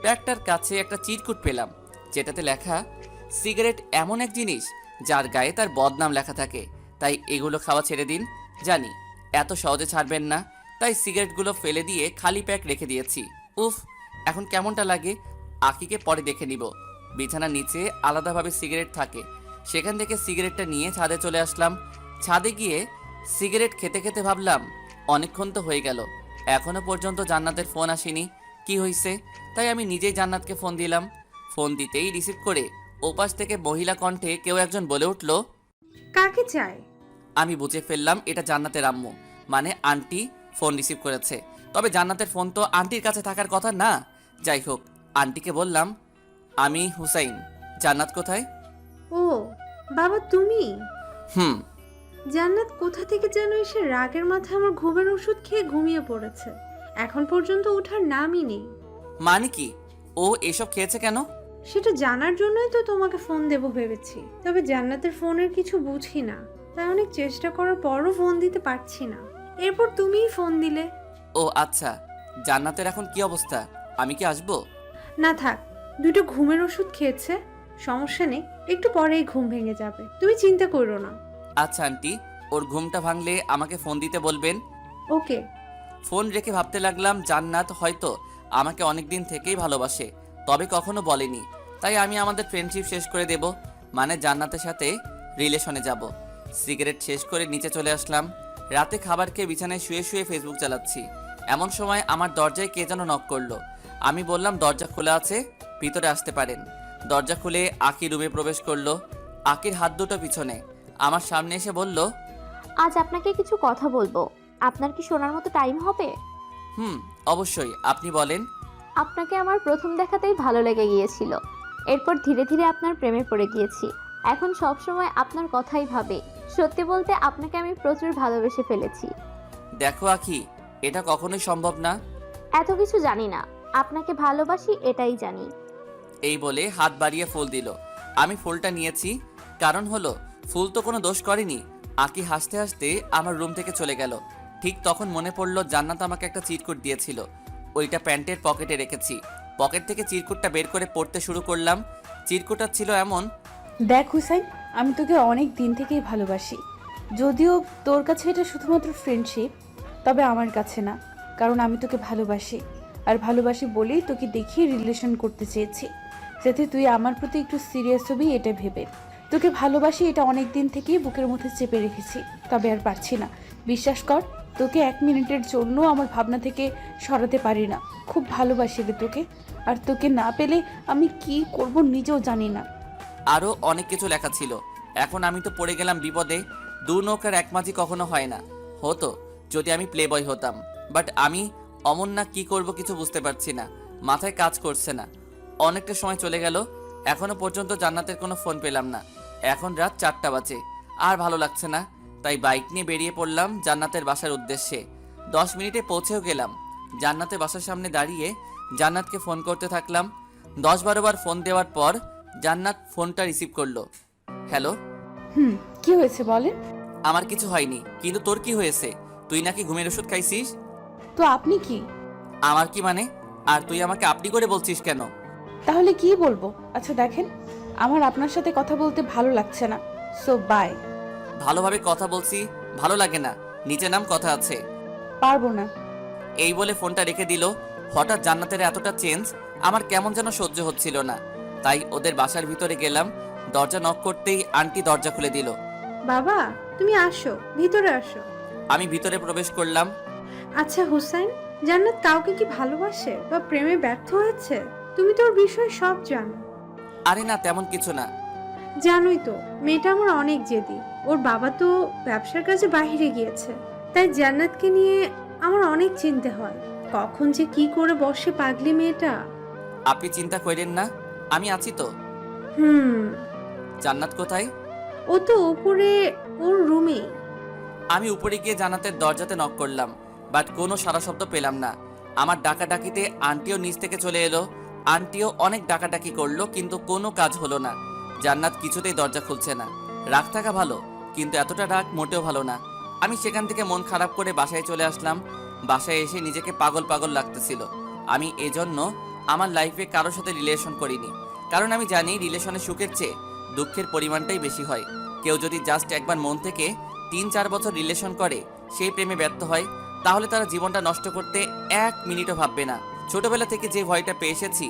প্যাকটার কাছে একটা চিরকুট পেলাম, যেটাতে লেখা, সিগারেট এমন এক জিনিস যার গায়ে তার বদনাম লেখা থাকে, তাই এগুলো খাওয়া ছেড়ে দিন। জানি এত সহজে ছাড়বেন না, তাই সিগারেটগুলো ফেলে দিয়ে খালি প্যাক রেখে দিয়েছি। উফ! এখন কেমনটা লাগে আকিকে পরে দেখে নিব। বিছানার নিচে আলাদাভাবে সিগারেট থাকে, সেখান থেকে সিগারেটটা নিয়ে ছাদে চলে আসলাম। ছাদে গিয়ে সিগারেট খেতে খেতে ভাবলাম, অনেকক্ষণ তো হয়ে গেল, এখনো পর্যন্ত জান্নাতের ফোন আসেনি, কি হয়েছে? তাই আমি নিজেই জান্নাতকে ফোন দিলাম। ফোন দিতেই রিসিভ করে ওপাশ থেকে মহিলা কণ্ঠে কেউ একজন বলে উঠল, কাকে চাই? আমি বুঝে ফেললাম এটা জান্নাতের আম্মু, মানে আন্টি ফোন রিসিভ করেছে। তবে জান্নাতের ফোন তো আন্টির কাছে থাকার কথা না। যাই হোক, আন্টিকে বললাম, আমি হুসাইন, জান্নাত কোথায়? ও বাবা, তুমি? হুম। জান্নাত কোথা থেকে যেন এসে রাগের মাথায় আমার ঘুমের ওষুধ খেয়ে ঘুমিয়ে পড়েছে, এখন পর্যন্ত ওঠার নামই নেই। মানে কি, ও এসব খেয়েছে কেন? সেটা জানার জন্যই তো তোমাকে ফোন দেব ভেবেছি, তবে জান্নাতের ফোনের কিছু বুঝি না, তাই অনেক চেষ্টা করার পরও ফোন দিতে পারছি না। এরপর তুমিই ফোন দিলে। ও আচ্ছা, জান্নাতের এখন কি অবস্থা? আমি কি আসবো? না থাক, দুটো ঘুমের ওষুধ খেয়েছে, সমস্যা নেই, একটু পরেই ঘুম ভেঙে যাবে, তুমি চিন্তা করো না। আচ্ছা আন্টি, ওর ঘুমটা ভাঙলে আমাকে ফোন দিতে বলবেন। ওকে। ফোন রেখে ভাবতে লাগলাম, জান্নাত হয়তো আমাকে অনেক দিন থেকেই ভালোবাসে, তবে কখনো বলেনি। তাই আমি আমাদের ফ্রেন্ডশিপ শেষ করে দেব, মানে জান্নাতের সাথে রিলেশনে যাব। সিগারেট শেষ করে নিচে চলে আসলাম। রাতে খাবার খেয়ে বিছানায় শুয়ে শুয়ে ফেসবুক চালাচ্ছি। এমন সময় আমার দরজায় কে যেন নক করলো। আমি বললাম দরজা খোলা আছে, ভিতরে আসতে পারেন। দরজা খুলে আকি রুমে প্রবেশ করলো। আকির হাত দুটো পিছনে আমার সামনে এসে বলল, আজ আপনাকে কিছু কথা বলবো, আপনার কি শোনার মতো টাইম হবে? অবশ্যই, আপনি বলেন। আপনাকে আমার প্রথম দেখাতেই ভালো লেগে গিয়েছিল, এরপর ধীরে ধীরে আপনার প্রেমে পড়ে গিয়েছি। এখন সব সময় আপনার কথাই ভাবে। সত্যি বলতে আপনাকে আমি প্রচুর ভালোবেসে ফেলেছি। দেখো আখি, এটা কখনোই সম্ভব না। এত কিছু জানি না, আপনাকে ভালোবাসি এটাই জানি। এই বলে হাত বাড়িয়ে ফুল দিল। আমি ফুলটা নিয়েছি, কারণ হলো ফুল তো কোনো দোষ করেনি। আকি হাসতে হাসতে আমার রুম থেকে চলে গেল। ঠিক তখন মনে পড়লো জান্নাত আমাকে একটা চিরকুট দিয়েছিল, ওইটা প্যান্টের পকেটে রেখেছি। পকেট থেকে চিরকুটটা বের করে পড়তে শুরু করলাম। চিরকুটটা ছিল এমন, দেখ হুসাইন, আমি তোকে অনেক দিন থেকেই ভালোবাসি, যদিও তোর কাছে এটা শুধুমাত্র ফ্রেন্ডশিপ, তবে আমার কাছে না, কারণ আমি তোকে ভালোবাসি। আর ভালোবাসি বলেই তোকে দেখিয়ে রিলেশন করতে চেয়েছি, যাতে তুই আমার প্রতি একটু সিরিয়াস হবি, এটা ভেবে। তোকে ভালোবাসি এটা অনেক দিন থেকেই বুকের মধ্যে চেপে রেখেছি, তবে আর পারছি না। বিশ্বাস কর, তোকে 1 মিনিটের জন্য আমার ভাবনা থেকে সরাতে পারি না। খুব ভালোবাসি রে তোকে, আর তোকে না পেলে আমি কি করব নিজেও জানি না। আরও অনেক কিছু লেখা ছিল। এখন আমি তো পড়ে গেলাম বিপদে। দু নৌকার এক মাঝি কখনো হয় না। হতো যদি আমি প্লে বয় হতাম, বাট আমি অমন না, কি করব কিছু বুঝতে পারছি না, মাথায় কাজ করছে না। অনেকটা সময় চলে গেল, এখনো পর্যন্ত জান্নাতের কোনো ফোন পেলাম না। এখন রাত 4টা বাজে, আর ভালো লাগছে না, তাই বাইক নিয়ে বেরিয়ে পড়লাম জান্নাতের বাসার উদ্দেশ্যে। 10 মিনিটে পৌঁছেও গেলাম। জান্নাতের বাসার সামনে দাঁড়িয়ে জান্নাতকে ফোন করতে থাকলাম। 10-12 বার ফোন দেওয়ার পর জান্নাত ফোনটা রিসিভ করলো। হ্যালো। কি হয়েছে বলেন? আমার কিছু হয়নি, কিন্তু তোর কি হয়েছে? তুই নাকি ঘুমের ওষুধ খাইছিস? তো আপনি কি? আমার কি মানে? আর তুই আমাকে আপনি করে বলছিস কেন? তাহলে কি বলবো? আচ্ছা দেখেন, আমার আপনার সাথে কথা বলতে ভালো লাগছে না, সো বাই। ভালোভাবে কথা বলছি, ভালো লাগে না, নিচে নাম, কথা আছে। পারবো না। এই বলে ফোনটা রেখে দিল। হঠাৎ জান্নাতের এতটা চেঞ্জ আমার কেমন যেন সহ্য হচ্ছিল না, তাই ওদের বাসার ভিতরে গেলাম। দরজা নক করতেই আন্টি দরজা খুলে দিল। বাবা, তুমি আসো, ভিতরে আসো। আমি ভিতরে প্রবেশ করলাম। আচ্ছা হুসাইন, জান্নাত কাউকে কি ভালোবাসে বা প্রেমে ব্যর্থ হয়েছে? তুমি তো ওর বিষয়ে সব জানো। আরে না, তেমন কিছু না। জানোই তো, মেয়েটা আমার অনেক জেদি। ওর বাবা তো ব্যবসার কাজে বাইরে গিয়েছে, তাই জান্নাতকে নিয়ে আমার অনেক চিন্তা হয়। কখন যে কি করে বসে পাগলি মেয়েটা। আপনি চিন্তা করেন না, আমি আছি তো। জান্নাত কোথায়? ও তো উপরে, ওর রুমে। আমি উপরে গিয়ে জান্নাতের দরজাতে নক করলাম, বাট কোনো সারা শব্দ পেলাম না। আমার ডাকাডাকিতে আন্টিও নিচ থেকে চলে এলো। আন্টিও অনেক ডাকাডাকি করলো, কিন্তু কোনো কাজ হলো না। জান্নাত কিছুতেই দরজা খুলছে না। রাগ থাকা ভালো, কিন্তু এতটা রাগ মোটেও ভালো না। আমি সেখান থেকে মন খারাপ করে বাসায় চলে আসলাম। বাসায় এসে নিজেকে পাগল পাগল লাগতেছিল। আমি এজন্য আমার লাইফে কারোর সাথে রিলেশন করিনি, কারণ আমি জানি রিলেশনের সুখের চেয়ে দুঃখের পরিমাণটাই বেশি হয়। কেউ যদি জাস্ট একবার মন থেকে 3-4 বছর রিলেশন করে, সেই প্রেমে ব্যর্থ হয়, তাহলে তারা জীবনটা নষ্ট করতে 1 মিনিটও ভাববে না। ছোটবেলা থেকে যে ভয়টা পেয়ে এসেছি,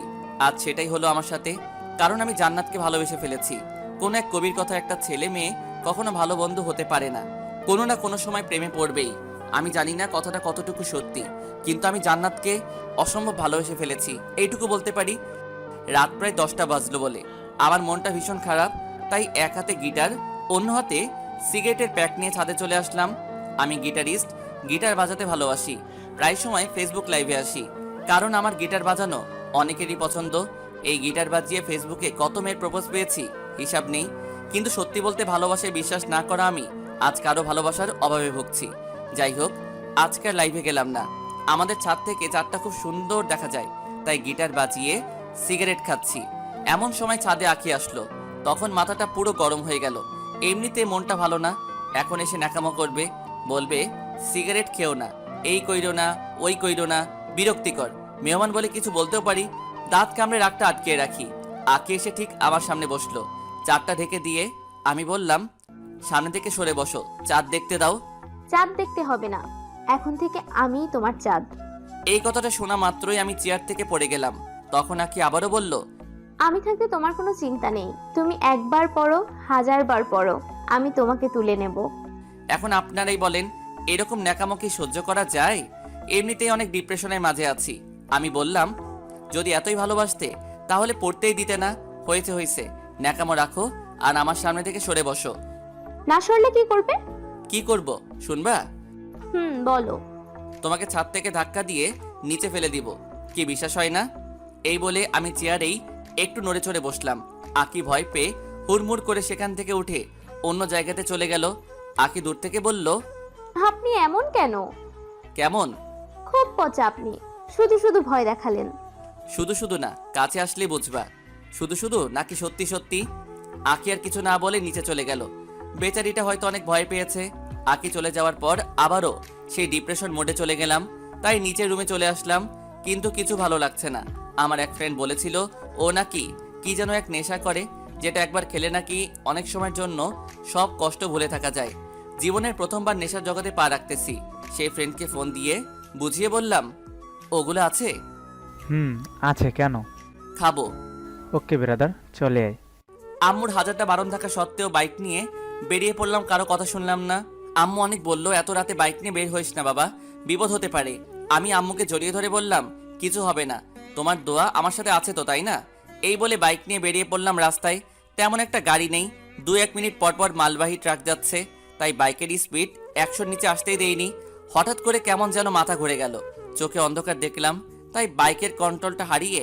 আজ সেটাই হলো আমার সাথে। কারণ আমি জান্নাতকে ভালোবেসে ফেলেছি। কোন এক কবির কথা, একটা ছেলে মেয়ে কখনো ভালো বন্ধু হতে পারে না, কোনো না কোনো সময় প্রেমে পড়বেই। আমি জানি না কথাটা কতটুকু সত্যি, কিন্তু আমি জান্নাতকে অসম্ভব ভালোবেসে ফেলেছি, এইটুকু বলতে পারি। রাত প্রায় 10টা বাজলো বলে আমার মনটা ভীষণ খারাপ, তাই এক হাতে গিটার, অন্য হাতে সিগারেটের প্যাক নিয়ে ছাদে চলে আসলাম। আমি গিটারিস্ট, গিটার বাজাতে ভালোবাসি। প্রায় সময় ফেসবুক লাইভে আসি, কারণ আমার গিটার বাজানো অনেকেরই পছন্দ। এই গিটার বাজিয়ে ফেসবুকে কত মেয়ের প্রপোজ পেয়েছি, হিসাব নেই। কিন্তু সত্যি বলতে ভালোবাসায় বিশ্বাস না করা আমি আজ কারো ভালোবাসার অভাবে ভুগছি। যাই হোক, আজকের লাইভে গেলাম না। আমাদের ছাদ থেকে চাঁদটা খুব সুন্দর দেখা যায়, তাই গিটার বাজিয়ে সিগারেট খাচ্ছি। এমন সময় ছাদে আঁখি আসলো, তখন মাথাটা পুরো গরম হয়ে গেল। এমনিতে মনটা ভালো না, এখন এসে ন্যাকামো করবে, বলবে সিগারেট খেও না, এই কইরো না, ওই কইরো না, বিরক্তিকর। মেহমান বলে কিছু বলতেও পারি, দাঁত কামড়ে রাগটা আটকে রাখি। আঁকি এসে ঠিক আমার সামনে বসলো, চাঁদটা ঢেকে দিয়ে আমি বললাম, সামনে থেকে সরে বসো, চাঁদ দেখতে দাও। চাঁদ দেখতে হবে না, এখন থেকে আমিই তোমার চাঁদ। এই কথাটা শোনা মাত্রই আমি চেয়ার থেকে পড়ে গেলাম। তখন আঁকি আবারও বলল, আমি থাকতে তোমার কোনো চিন্তা নেই, তুমি একবার পড়ো, 1000 বার পড়ো, আমি তোমাকে তুলে নেব। এখন আপনারাই বলেন, এরকম ন্যাকামো কি সহ্য করা যায়? এমনিতেই অনেক ডিপ্রেশনের মাঝে আছি। আমি বললাম, যদি এতই ভালোবাসতে তাহলে পড়তেই দিতে না। হয়েছে হয়েছে, ন্যাকামো রাখো আর আমার সামনে থেকে সরে বসো। না সরলে কি করবে? কি করব শুনবা? বলো। তোমাকে ছাদ থেকে ধাক্কা দিয়ে নিচে ফেলে দিব। কি বিশ্বাস হয় না? এই বলে আমি চেয়ারেই একটু নড়ে চড়ে বসলাম। আঁকি ভয় পেয়ে হুড়মুড় করে সেখান থেকে উঠে অন্য জায়গাতে চলে গেল। আঁকি দূর থেকে বলল, আপনি এমন কেন? কেমন? খুব পচা আপনি, শুধু শুধু ভয় দেখালেন। শুধু শুধু না, কাছে আসলে বুঝবা। শুধু শুধু নাকি সত্যি সত্যি? আঁকি আর কিছু না বলে নিচে চলে গেল। বেচারিটা হয়তো অনেক ভয় পেয়েছে। আঁকি চলে যাওয়ার পর আবারও সেই ডিপ্রেশন মোডে চলে গেলাম, তাই নিচের রুমে চলে আসলাম। কিন্তু কিছু ভালো লাগছে না। আমার এক ফ্রেন্ড বলেছিল ও নাকি কি যেন এক নেশা করে, যেটা একবার খেলে নাকি অনেক সময়ের জন্য সব কষ্ট ভুলে থাকা যায়। জীবনের প্রথমবার নেশার জগতে পা রাখতেছি। সেই ফ্রেন্ডকে ফোন দিয়ে বুঝিয়ে বললাম, ওগুলো আছে? আছে, কেন? খাবো। ওকে ব্রাদার, চলে আয়। আম্মুর হাজারটা বারণ থাকা সত্ত্বেও বাইক নিয়ে বেরিয়ে পড়লাম, কারো কথা শুনলাম না। আম্মু অনেক বলল, এত রাতে বাইক নিয়ে বের হইস না বাবা, বিপদ হতে পারে। আমি আম্মুকে জড়িয়ে ধরে বললাম, কিছু হবে না, তোমার দোয়া আমার সাথে আছে তো, তাই না? এই বলে বাইক নিয়ে বেরিয়ে পড়লাম রাস্তায়। তেমন একটা গাড়ি নেই, 2-1 মিনিট পর পর মালবাহী ট্রাক যাচ্ছে, তাই বাইকের স্পিড 100-র নিচে আসতেই দেয়নি। হঠাৎ করে কেমন যেন মাথা ঘুরে গেল, চোখে অন্ধকার দেখলাম, তাই বাইকের কন্ট্রোলটা হারিয়ে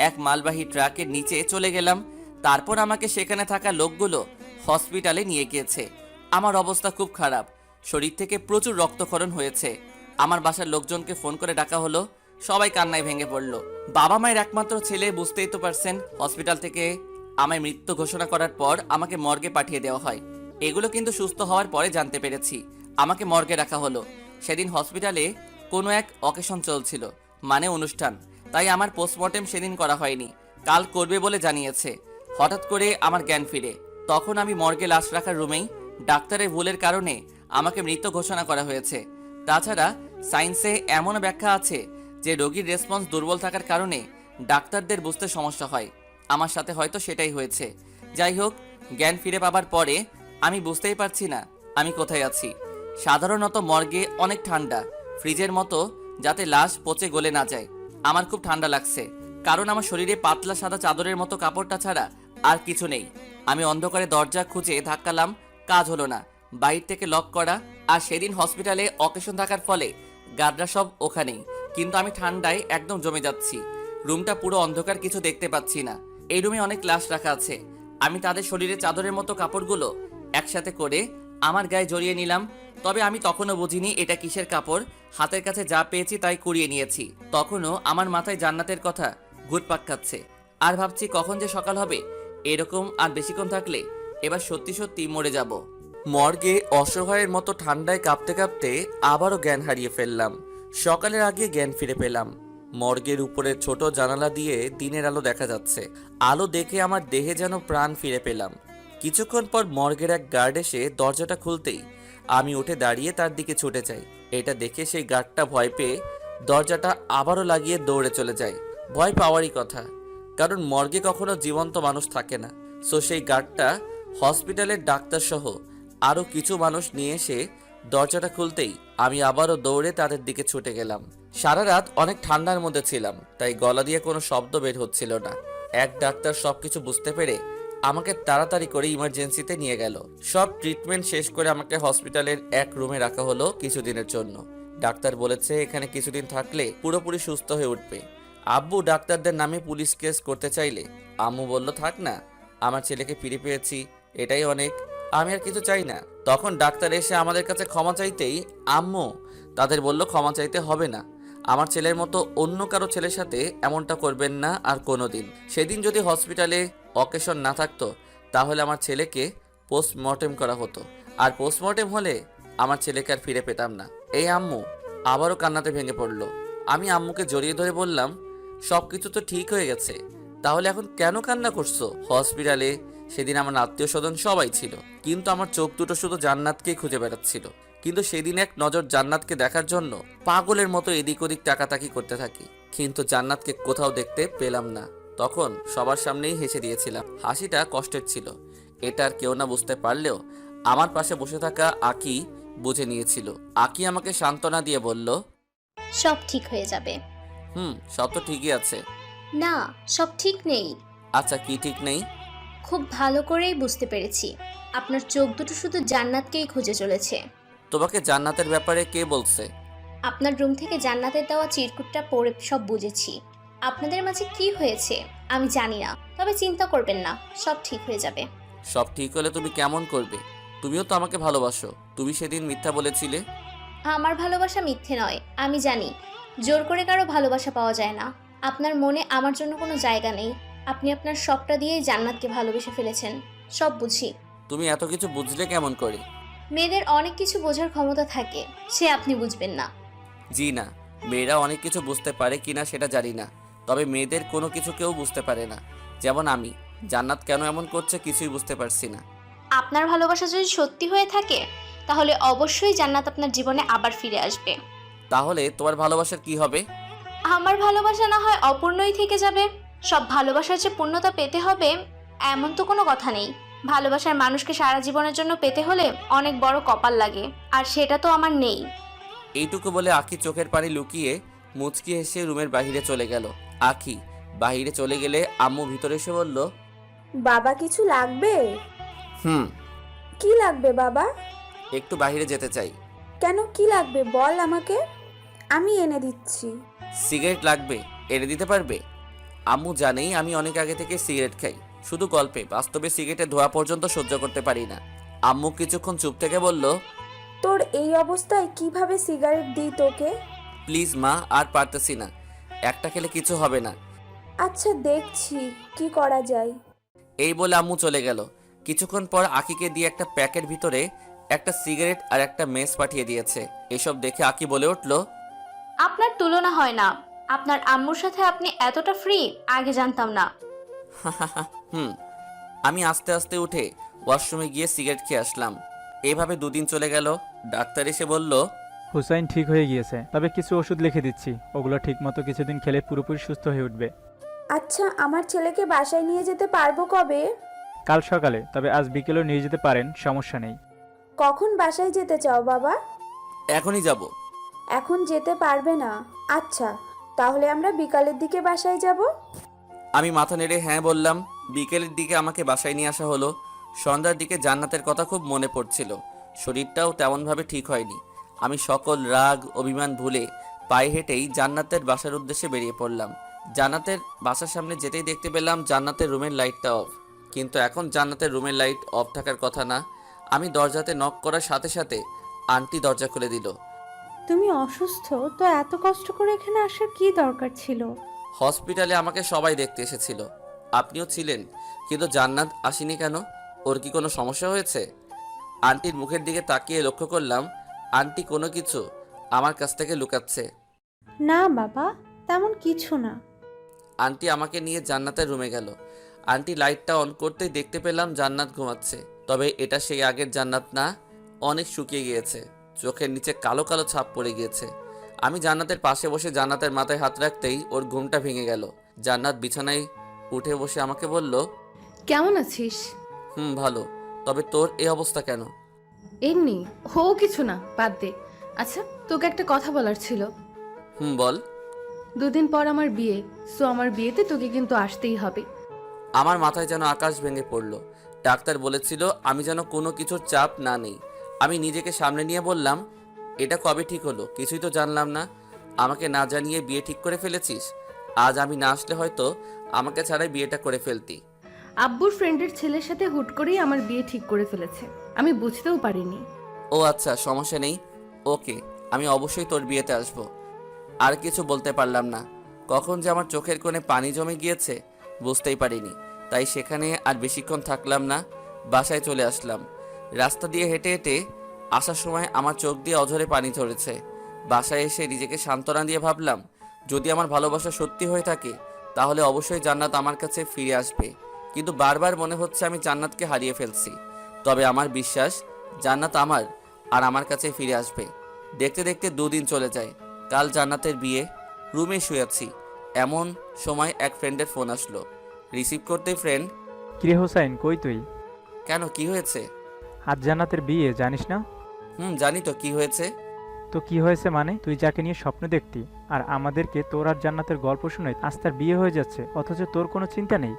এক মালবাহী ট্রাকের নিচে চলে গেলাম। তারপর আমাকে সেখানে থাকা লোকগুলো হসপিটালে নিয়ে গিয়েছে। আমার অবস্থা খুব খারাপ, শরীর থেকে প্রচুর রক্তক্ষরণ হয়েছে। আমার বাসার লোকজনকে ফোন করে ডাকা হলো, সবাই কান্নায় ভেঙে পড়লো। বাবা মায়ের একমাত্র ছেলে, বুঝতেই তো পারছেন। হসপিটাল থেকে আমায় মৃত্যু ঘোষণা করার পর আমাকে মর্গে পাঠিয়ে দেওয়া হয়। এগুলো কিন্তু সুস্থ হওয়ার পরে জানতে পেরেছি। আমাকে মর্গে রাখা হলো। সেদিন হসপিটালে কোনো এক অকেশন চলছিল, মানে অনুষ্ঠান, তাই আমার পোস্টমর্টেম সেদিন করা হয়নি, কাল করবে বলে জানিয়েছে। হঠাৎ করে আমার জ্ঞান ফিরে, তখন আমি মর্গে লাশ রাখার রুমেই। ডাক্তারের ভুলের কারণে আমাকে মৃত ঘোষণা করা হয়েছে। তাছাড়া সায়েন্সে এমন ব্যাখ্যা আছে যে রোগীর রেসপন্স দুর্বল থাকার কারণে ডাক্তারদের বুঝতে সমস্যা হয়। আমার সাথে হয়তো সেটাই হয়েছে। যাই হোক, জ্ঞান ফিরে পাবার পরে আমি বুঝতেই পারছি না আমি কোথায় আছি। সাধারণত মর্গে অনেক ঠান্ডা, ফ্রিজের মতো, যাতে লাশ পচে গলে না যায়। আমার খুব ঠান্ডা লাগছে, কারণ আমার শরীরে পাতলা সাদা চাদরের মতো কাপড়টা ছাড়া আর কিছু নেই। আমি অন্ধকারে দরজা খুঁজে ধাক্কালাম, কাজ হলো না, বাইরে থেকে লক করা। আর সেদিন হসপিটালে অকেশন থাকার ফলে গার্ডরা সব ওখানেই, কিন্তু আমি ঠান্ডায় একদম জমে যাচ্ছি। রুমটা পুরো অন্ধকার, কিছু দেখতে পাচ্ছি না। এই রুমে অনেক লাশ রাখা আছে। আমি তাদের শরীরে চাদরের মতো কাপড়গুলো একসাথে করে আমার গায়ে জড়িয়ে নিলাম। তবে আমি তখনও বুঝিনি এটা কিসের কাপড়। হাতের কাছে যা পেয়েছি তাই কুড়িয়ে নিয়েছি। তখনও আমার মাথায় জান্নাতের কথা ঘুরপাক খাচ্ছে, আর ভাবছি কখন যে সকাল হবে। এরকম আর বেশিক্ষণ থাকলে এবার সত্যি সত্যি মরে যাব। মর্গে অসহায়ের মতো ঠান্ডায় কাঁপতে কাঁপতে আবারও জ্ঞান হারিয়ে ফেললাম। সকালের আগে জ্ঞান ফিরে পেলাম। মর্গের উপরে ছোট জানালা দিয়ে দিনের আলো দেখা যাচ্ছে। আলো দেখে আমার দেহে যেন প্রাণ ফিরে পেলাম। কিছুক্ষণ পর মর্গের এক গার্ড এসে দরজাটা খুলতেই আমি উঠে দাঁড়িয়ে তার দিকে ছুটে যাই। এটা দেখে সেই গার্ডটা ভয় পেয়ে দরজাটা আবারও লাগিয়ে দৌড়ে চলে যায়। ভয় পাওয়ারই কথা, কারণ মর্গে কখনো জীবন্ত মানুষ থাকে না। সো সেই গার্ডটা হসপিটালের ডাক্তার সহ আরও কিছু মানুষ নিয়ে এসে দরজাটা খুলতেই আমি আবারও দৌড়ে তাদের দিকে ছুটে গেলাম। সারা রাত অনেক ঠান্ডার মধ্যে ছিলাম, তাই গলা দিয়ে কোনো শব্দ বের হচ্ছিল না। এক ডাক্তার সবকিছু বুঝতে পেরে আমাকে তাড়াতাড়ি করে ইমার্জেন্সিতে নিয়ে গেল। সব ট্রিটমেন্ট শেষ করে আমাকে হসপিটালের এক রুমে রাখা হলো কিছুদিনের জন্য। ডাক্তার বলেছে এখানে কিছুদিন থাকলে পুরোপুরি সুস্থ হয়ে উঠবে। আব্বু ডাক্তারদের নামে পুলিশ কেস করতে চাইলে আম্মু বলল, থাক না, আমার ছেলেকে ফিরে পেয়েছি, এটাই অনেক, আমি আর কিছু চাই না। তখন ডাক্তার এসে আমাদের কাছে ক্ষমা চাইতেই আম্মু তাদের বলল, ক্ষমা চাইতে হবে না, আমার ছেলের মতো অন্য কারো ছেলের সাথে এমনটা করবেন না আর কোনো দিন। সেদিন যদি হসপিটালে অকেশন না থাকতো তাহলে আমার ছেলেকে পোস্টমর্টেম করা হতো, আর পোস্টমর্টেম হলে আমার ছেলেকে আর ফিরে পেতাম না। এই আম্মু আবারও কান্নাতে ভেঙে পড়ল। আমি আম্মুকে জড়িয়ে ধরে বললাম, সব কিছু তো ঠিক হয়ে গেছে, তাহলে এখন কেন কান্না করছো? হসপিটালে সেদিন আমার আত্মীয় স্বজন সবাই ছিল, কিন্তু আমার চোখ দুটো শুধু জান্নাতকেই খুঁজে বেড়াচ্ছিল। কিন্তু সেদিন এক নজর জান্নাতকে দেখার জন্য পাগলের মতো এদিক ওদিক তাকাতাকি করতে থাকি, কিন্তু জান্নাতকে কোথাও দেখতে পেলাম না। তখন সবার সামনেই হেসে দিয়েছিলাম। হাসিটা কষ্টের ছিল, এটা আর কেউ না বুঝতে পারলেও আমার পাশে বসে থাকা আকি বুঝে নিয়েছিল। আকি আমাকে সান্ত্বনা দিয়ে বলল, সব ঠিক হয়ে যাবে। সব তো ঠিকই আছে। না, সব ঠিক নেই। আচ্ছা, কি ঠিক নেই? খুব ভালো করেই বুঝতে পেরেছি, আপনার চোখ দুটো শুধু জান্নাতকেই খুঁজে চলেছে। তোমাকে জান্নাতের ব্যাপারে কে বলছে? আপনার রুম থেকে জান্নাতের দেওয়া চিরকুটটা পড়ে সব বুঝেছি। আপনাদের মাঝে কি হয়েছে আমি জানি না, তবে চিন্তা করবেন না, সব ঠিক হয়ে যাবে। সব ঠিক হলে তুমি কেমন করবে? তুমিও তো আমাকে ভালোবাসো, তুমি সেদিন মিথ্যা বলেছিলে। আমার ভালোবাসা মিথ্যে নয়, আমি জানি জোর করে কারো ভালোবাসা পাওয়া যায় না। আপনার মনে আমার জন্য কোনো জায়গা নেই। আপনি আপনার সবটা দিয়েই জান্নাতকে ভালোবেসে ফেলেছেন, সব বুঝি। তুমি এত কিছু বুঝলে কেমন করে? মেয়েদের অনেক কিছু বোঝার ক্ষমতা থাকে, সে আপনি বুঝবেন না। জি না, মেয়েরা অনেক কিছু বুঝতে পারে কিনা সেটা জানি না, তবে মেয়েদের কোনো কিছু কেউ বুঝতে পারে না। যেমন আমি, জান্নাত কেন এমন করছে কিছুই বুঝতে পারছি না। আপনার ভালোবাসা যদি সত্যি হয়ে থাকে তাহলে অবশ্যই জান্নাত আপনার জীবনে আবার ফিরে আসবে। তাহলে তোমার ভালোবাসার কি হবে? আমার ভালোবাসা না হয় অপূর্ণই থেকে যাবে। সব ভালোবাসার যে পূর্ণতা পেতে হবে এমন তো কোনো কথা নেই। ভালোবাসার মানুষকে সারা জীবনের জন্য পেতে হলে অনেক বড় কপাল লাগে, আর সেটা তো আমার নেই। এইটুকু বলে আখি চোখের পানি লুকিয়ে মুচকি হেসে রুমের বাইরে চলে গেল। আখি বাইরে চলে গেলে আম্মু ভিতরে এসে বলল, বাবা কিছু লাগবে? হুম, কি লাগবে বাবা? একটু বাইরে যেতে চাই। কেন, কি লাগবে বল আমাকে, আমি এনে দিচ্ছি। সিগারেট লাগবে, এনে দিতে পারবে? আম্মু জানেই আমি অনেক আগে থেকে সিগারেট খাই, শুধু গল্পে, বাস্তবে সিগারেটের ধোয়া পর্যন্ত সহ্য করতে পারি না। আম্মু কিছুক্ষণ চুপ থেকে বলল, তোর এই অবস্থায় কিভাবে সিগারেট দিই তোকে? প্লিজ মা, আর পারতেছি না, একটা খেলে কিছু হবে না। আচ্ছা দেখছি কি করা যায়। এই বলে আম্মু চলে গেল। কিছুক্ষণ পর আকিকে দিয়ে একটা প্যাকের ভিতরে একটা সিগারেট আর একটা মেস পাঠিয়ে দিয়েছে। এসব দেখে আকি বলে উঠল, আপনার তুলনা হয় না। আপনার আম্মুর সাথে আপনি এতটা ফ্রি, আগে জানতাম না। হুম। আমি আস্তে আস্তে উঠে ওয়াশরুমে গিয়ে সিগারেট খেয়ে আসলাম। এইভাবে 2 দিন চলে গেল। ডাক্তার এসে বলল, হুসাইন ঠিক হয়ে গিয়েছে, তবে কিছু ওষুধ লিখে দিচ্ছি, ওগুলো ঠিকমতো কিছুদিন খেলে পুরোপুরি সুস্থ হয়ে উঠবে। আচ্ছা আমার ছেলেকে বাসায় নিয়ে যেতে পারবো কবে? কাল সকালে, তবে আজ বিকেলেও নিয়ে যেতে পারেন, সমস্যা নেই। কখন বাসায় যেতে চাও বাবা? এখনই যাব। এখন যেতে পারবে না? আচ্ছা তাহলে আমরা বিকালের দিকে বাসায় যাব। আমি মাথা নেড়ে হ্যাঁ বললাম। বিকেলের দিকে আমাকে বাসায় নিয়ে আসা হলো। সন্ধ্যার দিকে জান্নাতের কথা খুব মনে পড়ছিল। শরীরটাও তেমনভাবে ঠিক হয়নি। আমি সকল রাগ অভিমান ভুলে পায়ে হেঁটেই জান্নাতের বাসার উদ্দেশ্যে বেরিয়ে পড়লাম। জান্নাতের বাসার সামনে যেতেই দেখতে পেলাম জান্নাতের রুমের লাইটটা অফ। কিন্তু এখন জান্নাতের রুমের লাইট অফ থাকার কথা না। আমি দরজাতে নক করার সাথে সাথে আন্টি দরজা খুলে দিল। তুমি অসুস্থ তো এত কষ্ট করে এখানে আসার কি দরকার ছিল? হসপিটালে আমাকে সবাই দেখতে এসেছিল, আপনিও ছিলেন, কিন্তু জান্নাত আসেনি কেন? ওর কি কোনো সমস্যা হয়েছে? আন্টির মুখের দিকে তাকিয়ে লক্ষ্য করলাম আন্টি কোনো কিছু আমার কাছ থেকে লুকাচ্ছে। না বাবা, তেমন কিছু না। আন্টি আমাকে নিয়ে জান্নাতের রুমে গেল। আন্টি লাইটটা অন করতেই দেখতে পেলাম জান্নাত ঘুমাচ্ছে। তবে এটা সেই আগের জান্নাত না, অনেক শুকিয়ে গিয়েছে, চোখের নিচে কালো কালো ছাপ পড়ে গিয়েছে। আমি জান্নাতের পাশে বসে জান্নাতের মাথায় হাত রাখতেই ওর ঘুমটা ভেঙে গেল। জান্নাত বিছানায় উঠে বসে আমাকে বলল, কেমন আছিস? ভালো, তবে তোর এই অবস্থা কেন? এমনি, হো কিছু না, বাদ দে। আচ্ছা, তোকে একটা কথা বলার ছিল। বল। 2 দিন পর আমার বিয়ে, সো আমার বিয়েতে তোকে কিন্তু আসতেই হবে। আমার মাথায় যেন আকাশ ভেঙে পড়ল। ডাক্তার বলেছিল আমি যেন কোনো কিছুর চাপ না নেই। আমি নিজেকে সামনে নিয়ে বললাম, এটা কবে ঠিক হলো? কিছুই তো জানলাম না। আমাকে না জানিয়ে বিয়ে ঠিক করে ফেলেছিস। আজ আমি না আসলে হয়তো আমাকে ছাড়াই বিয়েটা করে ফেলতি। আব্বুর ফ্রেন্ডের ছেলের সাথে হুট করেই আমার বিয়ে ঠিক করে ফেলেছে, আমি বুঝতেও পারিনি। ও আচ্ছা, সমস্যা নেই, ওকে, আমি অবশ্যই তোর বিয়েতে আসব। আর কিছু বলতে পারলাম না। কখন যে আমার চোখের কোণে পানি জমে গিয়েছে বুঝতেই পারিনি। তাই সেখানে আর বেশিক্ষণ থাকলাম না, বাসায় চলে আসলাম। রাস্তা দিয়ে হেঁটে হেঁটে আসার সময় আমার চোখ দিয়ে অঝরে পানি ঝরেছে। বাসায় এসে নিজেকে সান্ত্বনা দিয়ে ভাবলাম, যদি আমার ভালোবাসা সত্যি হয়ে থাকে তাহলে অবশ্যই জান্নাত আমার কাছে ফিরে আসবে। কিন্তু বারবার মনে হচ্ছে আমি জান্নাতকে হারিয়ে ফেলছি। তবে আমার বিশ্বাস জান্নাত আমার আর আমার কাছে ফিরে আসবে। দেখতে দেখতে 2 দিন চলে যায়। কাল জান্নাতের বিয়ে। রুমে শুয়ে আছি, এমন সময় এক ফ্রেন্ডের ফোন আসলো। রিসিভ করতেই ফ্রেন্ড, কিরে হুসাইন, কই তুই? কেন, কি হয়েছে? আজ জান্নাতের বিয়ে, জানিস না? জানি তো, কি হয়েছে? তো কি হয়েছে মানে? তুই যাকে নিয়ে স্বপ্ন দেখতি আর আমাদেরকে তোর আর জান্নাতের গল্প শুনে আজ তার বিয়ে হয়ে যাচ্ছে, অথচ তোর কোনো চিন্তা নেই।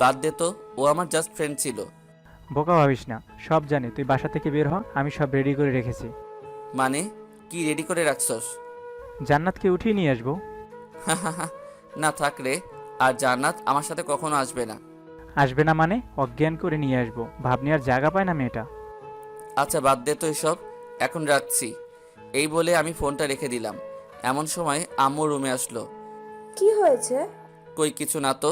বাদ দে তো, ও আমার জাস্ট ফ্রেন্ড ছিল। বোকা ভাবিস না, সব জানি। তুই বাসা থেকে বের হ, আমি সব রেডি করে রেখেছি। মানে কি রেডি করে রাখছস? জান্নাতকে উঠিয়ে নিয়ে আসবো। না থাকলে, আর জান্নাত আমার সাথে কখনো আসবে না। আসবে না মানে? অজ্ঞান করে নিয়ে আসবো, ভাবনি আর জায়গা পায় না মেয়েটা। আচ্ছা বাদ দে তো এসব, এখন রাখছি। এই বলে আমি ফোনটা রেখে দিলাম। এমন সময় আম্মু রুমে আসলো। কি হয়েছে? কই কিছু না তো।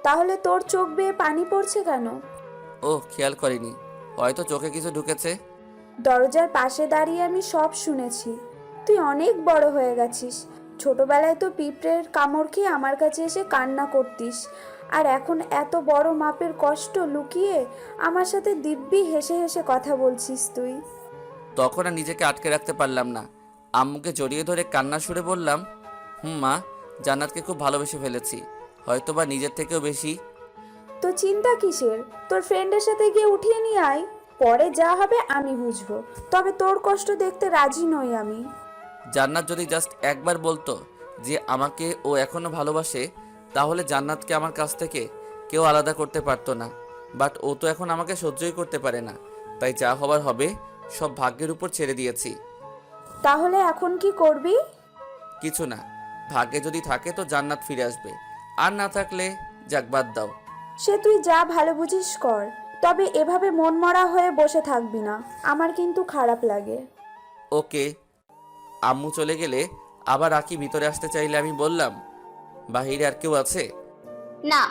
তাহলে তোর চোখ বেয়ে পানি পড়ছে কেন? ও, খেয়াল করিনি, হয়তো চোখে কিছু ঢুকেছে। দরজার পাশে দাঁড়িয়ে আমি সব শুনেছি। তুই অনেক বড় হয়ে গেছিস। ছোটবেলায় তো পিঁপড়ের কামড় খেয়ে আমার কাছে এসে কান্না করতিস, আর এখন এত বড় মাপের কষ্ট লুকিয়ে আমার সাথে দিব্যি হেসে হেসে কথা বলছিস তুই। তখন আর নিজেকে আটকে রাখতে পারলাম না। আম্মুকে জড়িয়ে ধরে কান্না সুরে বললাম, মা, জান্নাতকে খুব ভালোবেসে ফেলেছি, হয়তো বা নিজের থেকেও বেশি। তো চিন্তা কিসের? তোর ফ্রেন্ডের সাথে গিয়ে উঠিয়ে নিয়ে আয়। পরে যা হবে আমি বুঝবো, তবে তোর কষ্ট দেখতে রাজি নই আমি। জান্নাত যদি জাস্ট একবার বলতো যে আমাকে ও এখনো ভালোবাসে, তাহলে জান্নাতকে আমার কাছ থেকে কেউ আলাদা করতে পারতো না। বাট ও তো এখন আমাকে সহ্যই করতে পারে না, তাই যা হবার হবে সব ভাগ্যের উপর ছেড়ে দিয়েছি। তাহলে এখন কি করবি? কিছু না, ভাগ্যে যদি থাকে তো জান্নাত ফিরে আসবে, আর না থাকলে যাক, বাদ দাও। সে তুই যা ভালো বুঝিস কর, তবে এভাবে মনমরা হয়ে বসে থাকবি না, আমার কিন্তু খারাপ লাগে। ওকে। আম্মু চলে গেলে আবার আকি ভিতরে আসতে চাইলে আমি বললাম, বাহিরে আর কেউ আছে? না।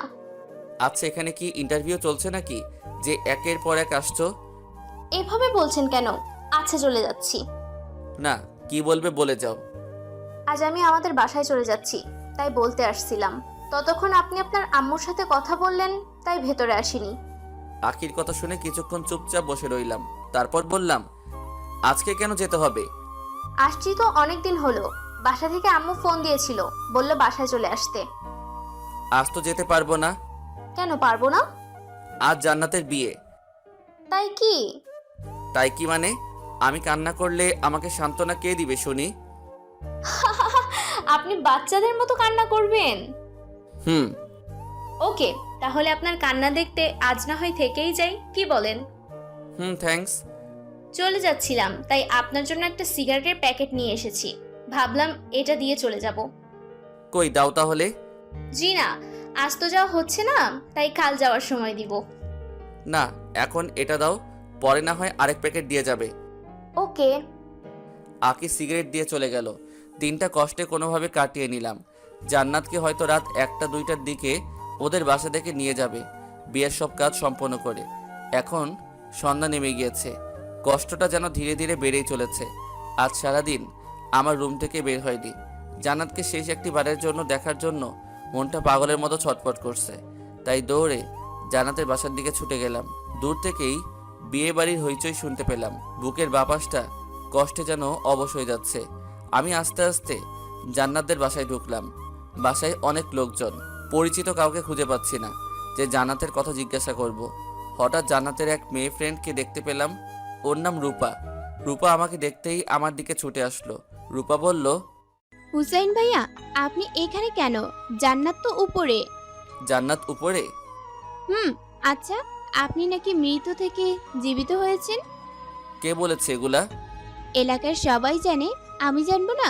আচ্ছা, এখানে কি ইন্টারভিউ চলছে নাকি যে একের পর এক আসছো? এভাবে বলছেন কেন? আচ্ছা, চলে যাচ্ছি। না, কি বলবে বলে যাও। আজ আমি আমাদের বাসায় চলে যাচ্ছি, তাই বলতে আসছিলাম। ততক্ষণ আপনি আপনার আম্মুর সাথে কথা বললেন, তাই ভেতরে আসিনি। আকির কথা শুনে কিছুক্ষণ চুপচাপ বসে রইলাম, তারপর বললাম, আজকে কেন যেতে হবে? আসছি তো অনেক দিন হলো। বাসা থেকে আম্মু ফোন দিয়েছিল, বলল বাসায় চলে আসতে। আজ তো যেতে পারবো না। কেন পারবো না? আজ জান্নাতের বিয়ে। তাই কি? তাই কি মানে? আমি কান্না করলে আমাকে সান্ত্বনা কে দিবে শুনি? আপনি বাচ্চাদের মতো কান্না করবেন? হুম। ওকে, তাহলে আপনার কান্না দেখতে আজ না হয় থেকেই যাই, কি বলেন? থ্যাঙ্কস। চলে যাচ্ছিলাম, তাই আপনার জন্য একটা সিগারেটের প্যাকেট নিয়ে এসেছি। ভাবলাম এটা দিয়ে চলে যাব। কই দাও তাহলে। জি না, আজ তো যাওয়া হচ্ছে না, তাই কাল যাওয়ার সময় দিব। না, এখন এটা দাও, পরে না হয় আরেক প্যাকেট দিয়ে যাবে। ওকে। আকি সিগারেট দিয়ে চলে গেল। দিনটা কষ্টে কোনোভাবে কাটিয়ে নিলাম। জান্নাতকে হয়তো রাত 1টা-2টার দিকে ওদের বাসা থেকে নিয়ে যাবে বিয়ের সব কাজ সম্পন্ন করে। এখন সন্ধ্যা নেমে গিয়েছে, কষ্টটা যেন ধীরে ধীরে বেড়েই চলেছে। আজ সারাদিন আমার রুম থেকে বের হয়নি। জান্নাতকে শেষ একটি বারের জন্য দেখার জন্য মনটা পাগলের মতো ছটফট করছে, তাই দৌড়ে জান্নাতের বাসার দিকে ছুটে গেলাম। দূর থেকেই বিয়ে বাড়ির হইচই শুনতে পেলাম। বুকের বাপাসটা কষ্টে যেন অবশ হয়ে যাচ্ছে। আমি আস্তে আস্তে জান্নাতদের বাসায় ঢুকলাম। বাসায় অনেক লোকজন, পরিচিত কাউকে খুঁজে পাচ্ছি না যে জান্নাতের কথা জিজ্ঞাসা করব। হঠাৎ জান্নাতের এক মেয়ে ফ্রেন্ডকে দেখতে পেলাম, ওর নাম রূপা। রূপা আমাকে দেখতেই আমার দিকে ছুটে আসলো। রূপা বলল, হুসাইন ভাইয়া, আপনি এখানে কেন? জান্নাত তো উপরে। জান্নাত উপরে? আচ্ছা, আপনি নাকি মৃত থেকে জীবিত হয়েছেন। কে বলেছে এগুলা? এলাকার সবাই জানে, আমি জানবো না?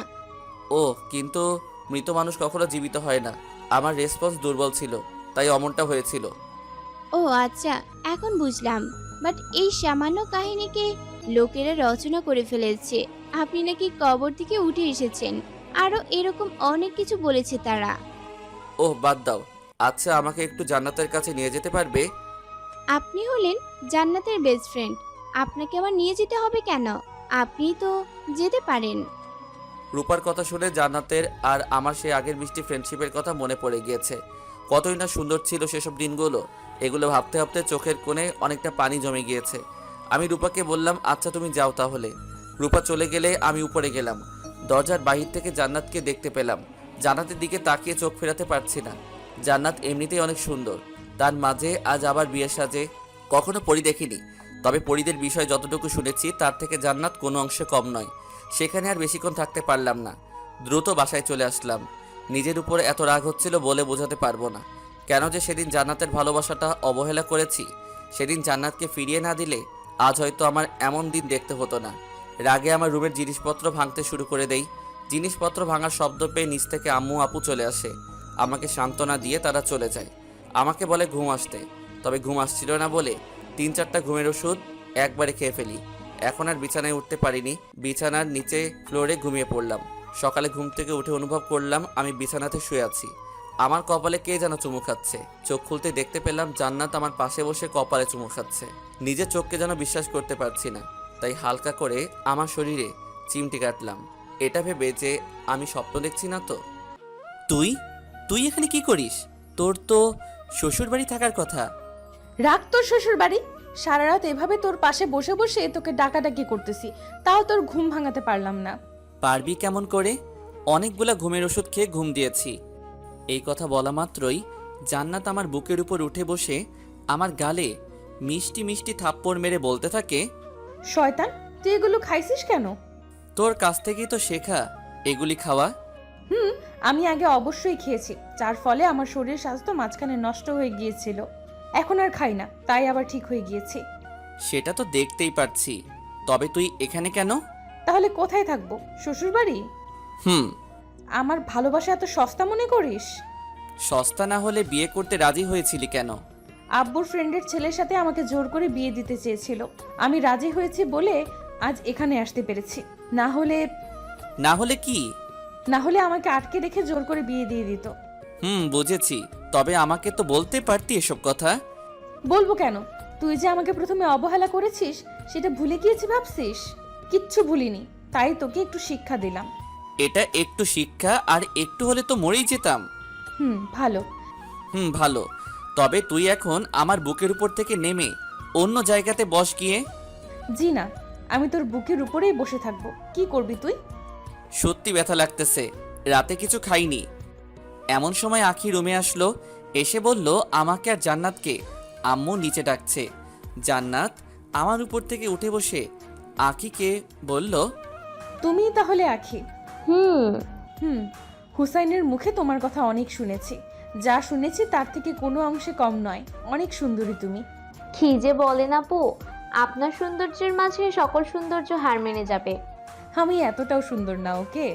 ও, কিন্তু মৃত মানুষ কখনো জীবিত হয় না। আমার রেসপন্স দুর্বল ছিল, তাই অমনটা হয়েছিল। ও আচ্ছা, এখন বুঝলাম। বাট এই সামান্য কাহিনীকে লোকেরা রচনা করে ফেলেছে। আপনি নাকি কবর থেকে উঠে এসেছেন, আরো এরকম অনেক কিছু বলেছে তারা। ওহ, বাদ দাও। আচ্ছা, আমাকে একটু জান্নাতের কাছে নিয়ে যেতে পারবে? আপনি হলেন জান্নাতের বেস্ট ফ্রেন্ড, আপনাকে আমার নিয়ে যেতে হবে কেন? আপনি তো যেতে পারেন। রূপার কথা শুনে জান্নাতের আর আমার সেই আগের মিষ্টি ফ্রেন্ডশিপের কথা মনে পড়ে গিয়েছে। কতই না সুন্দর ছিল সেসব দিনগুলো। এগুলো ভাবতে ভাবতে চোখের কোণে অনেকটা পানি জমে গিয়েছে। আমি রূপাকে বললাম, আচ্ছা তুমি যাও তাহলে। রূপা চলে গেলে আমি উপরে গেলাম। দরজার বাহির থেকে জান্নাতকে দেখতে পেলাম। জান্নাতের দিকে তাকিয়ে চোখ ফেরাতে পারছি না। জান্নাত এমনিতেই অনেক সুন্দর, তার মাঝে আজ আবার বিয়ের সাজে। কখনো পরি দেখিনি, তবে পরিদের বিষয় যতটুকু শুনেছি তার থেকে জান্নাত কোনো অংশে কম নয়। সেখানে আর বেশিক্ষণ থাকতে পারলাম না, দ্রুত বাসায় চলে আসলাম। নিজের উপরে এত রাগ হচ্ছিল বলে বোঝাতে পারবো না। কেন যে সেদিন জান্নাতের ভালোবাসাটা অবহেলা করেছি। সেদিন জান্নাতকে ফিরিয়ে না দিলে আজ হয়তো আমার এমন দিন দেখতে হতো না। রাগে আমার রুমের জিনিসপত্র ভাঙতে শুরু করে দেই। জিনিসপত্র ভাঙার শব্দ পেয়ে নিচ থেকে আম্মু আপু চলে আসে। আমাকে সান্ত্বনা দিয়ে তারা চলে যায়। আমাকে বলে ঘুম আসতে, তবে ঘুম আসছিল না বলে 3-4টা ঘুমের ওষুধ একবারে খেয়ে ফেলি। এখন আর বিছানায় উঠতে পারিনি। বিছানার নিচে ফ্লোরে ঘুমিয়ে পড়লাম। সকালে ঘুম থেকে উঠে অনুভব করলাম আমি বিছানাতে শুয়ে আছি। আমার কপালে কে যেন চুমু খাচ্ছে। চোখ খুলতে দেখতে পেলাম জান্নাত আমার পাশে বসে কপালে চুমু খাচ্ছে। নিজের চোখকে যেন বিশ্বাস করতে পারছি না, তাই হালকা করে আমার শরীরে চিমটি কাটলাম, এটা ভেবে যে আমি স্বপ্ন দেখছি না তো। তুই তুই এখানে কি করিস? তোর তো শ্বশুর বাড়ি থাকার কথা। রাখ তোর শ্বশুর বাড়ি। সারা রাত এভাবে তোর পাশে বসে বসে তোকে ডাকাডাকি করতেছি, তাও তোর ঘুম ভাঙাতে পারলাম না। পারবি কেমন করে? অনেকগুলা ঘুমের ওষুধ খেয়ে ঘুম দিয়েছি। এই কথা বলা মাত্রই জান্নাত আমার বুকের উপর উঠে বসে আমার গালে মিষ্টি মিষ্টি থাপ্পড় মেরে বলতে থাকে, শয়তান, তুই এগুলো খাইছিস কেন? তোর কাছ থেকেই তো শেখা এগুলি খাওয়া। আমি আগে অবশ্যই খেয়েছি, যার ফলে আমার শরীর স্বাস্থ্য মাঝখানে নষ্ট হয়ে গিয়েছিল। এখন আর খাই না, তাই আবার ঠিক হয়ে গিয়েছি। সেটা তো দেখতেই পারছি, তবে তুই এখানে কেন? তাহলে কোথায় থাকবো? শ্বশুর বাড়ি? হুম। আমার ভালোবাসা এত সস্তা মনে করিস? সস্তা না হলে বিয়ে করতে রাজি হয়েছিলি কেন? আব্বুর ফ্রেন্ডের ছেলের সাথে আমাকে জোর করে বিয়ে দিতে চেয়েছিল। আমি রাজি হয়েছি বলে আজ এখানে আসতে পেরেছি। না হলে কি? আমাকে আটকে রেখে জোর করে বিয়ে দিয়ে দিত। বুঝেছি, তবে আমাকে তো বলতে পারতি এসব কথা। বলবো কেন? তুই যে আমাকে প্রথমে অবহেলা করেছিস সেটা ভুলে গিয়েছি ভাবছিস? কিচ্ছু ভুলিনি, তাই তোকে একটু শিক্ষা দিলাম। এটা একটু শিক্ষা, আর একটু হলে তো মরেই যেতাম। ভালো। ভালো, তবে তুই এখন আমার বুকের উপর থেকে নেমে অন্য জায়গাতে বস গিয়ে। জি না, আমি তোর বুকের উপরেই বসে থাকবো। কি করবি তুই? সত্যি ব্যথা লাগতেছে, রাতে কিছু খাইনি। এমন সময় আখি রুমে আসলো, এসে বলল আমাকে আর জান্নাতকে আম্মু নিচে ডাকছে। জান্নাত আমার উপর থেকে উঠে বসে আখিকে বলল, তুমি তাহলে আখি? হুম। হুসাইনের মুখে তোমার কথা অনেক শুনেছি, যা শুনেছি তার থেকে কোনো অংশে কম নয়। অনেক সুন্দরী তুমি। কি যে বলেন আপু, আপনার সৌন্দর্যের মাঝে সকল সৌন্দর্য হার মেনে যাবে। আমি এতটাও সুন্দর না, ওকে?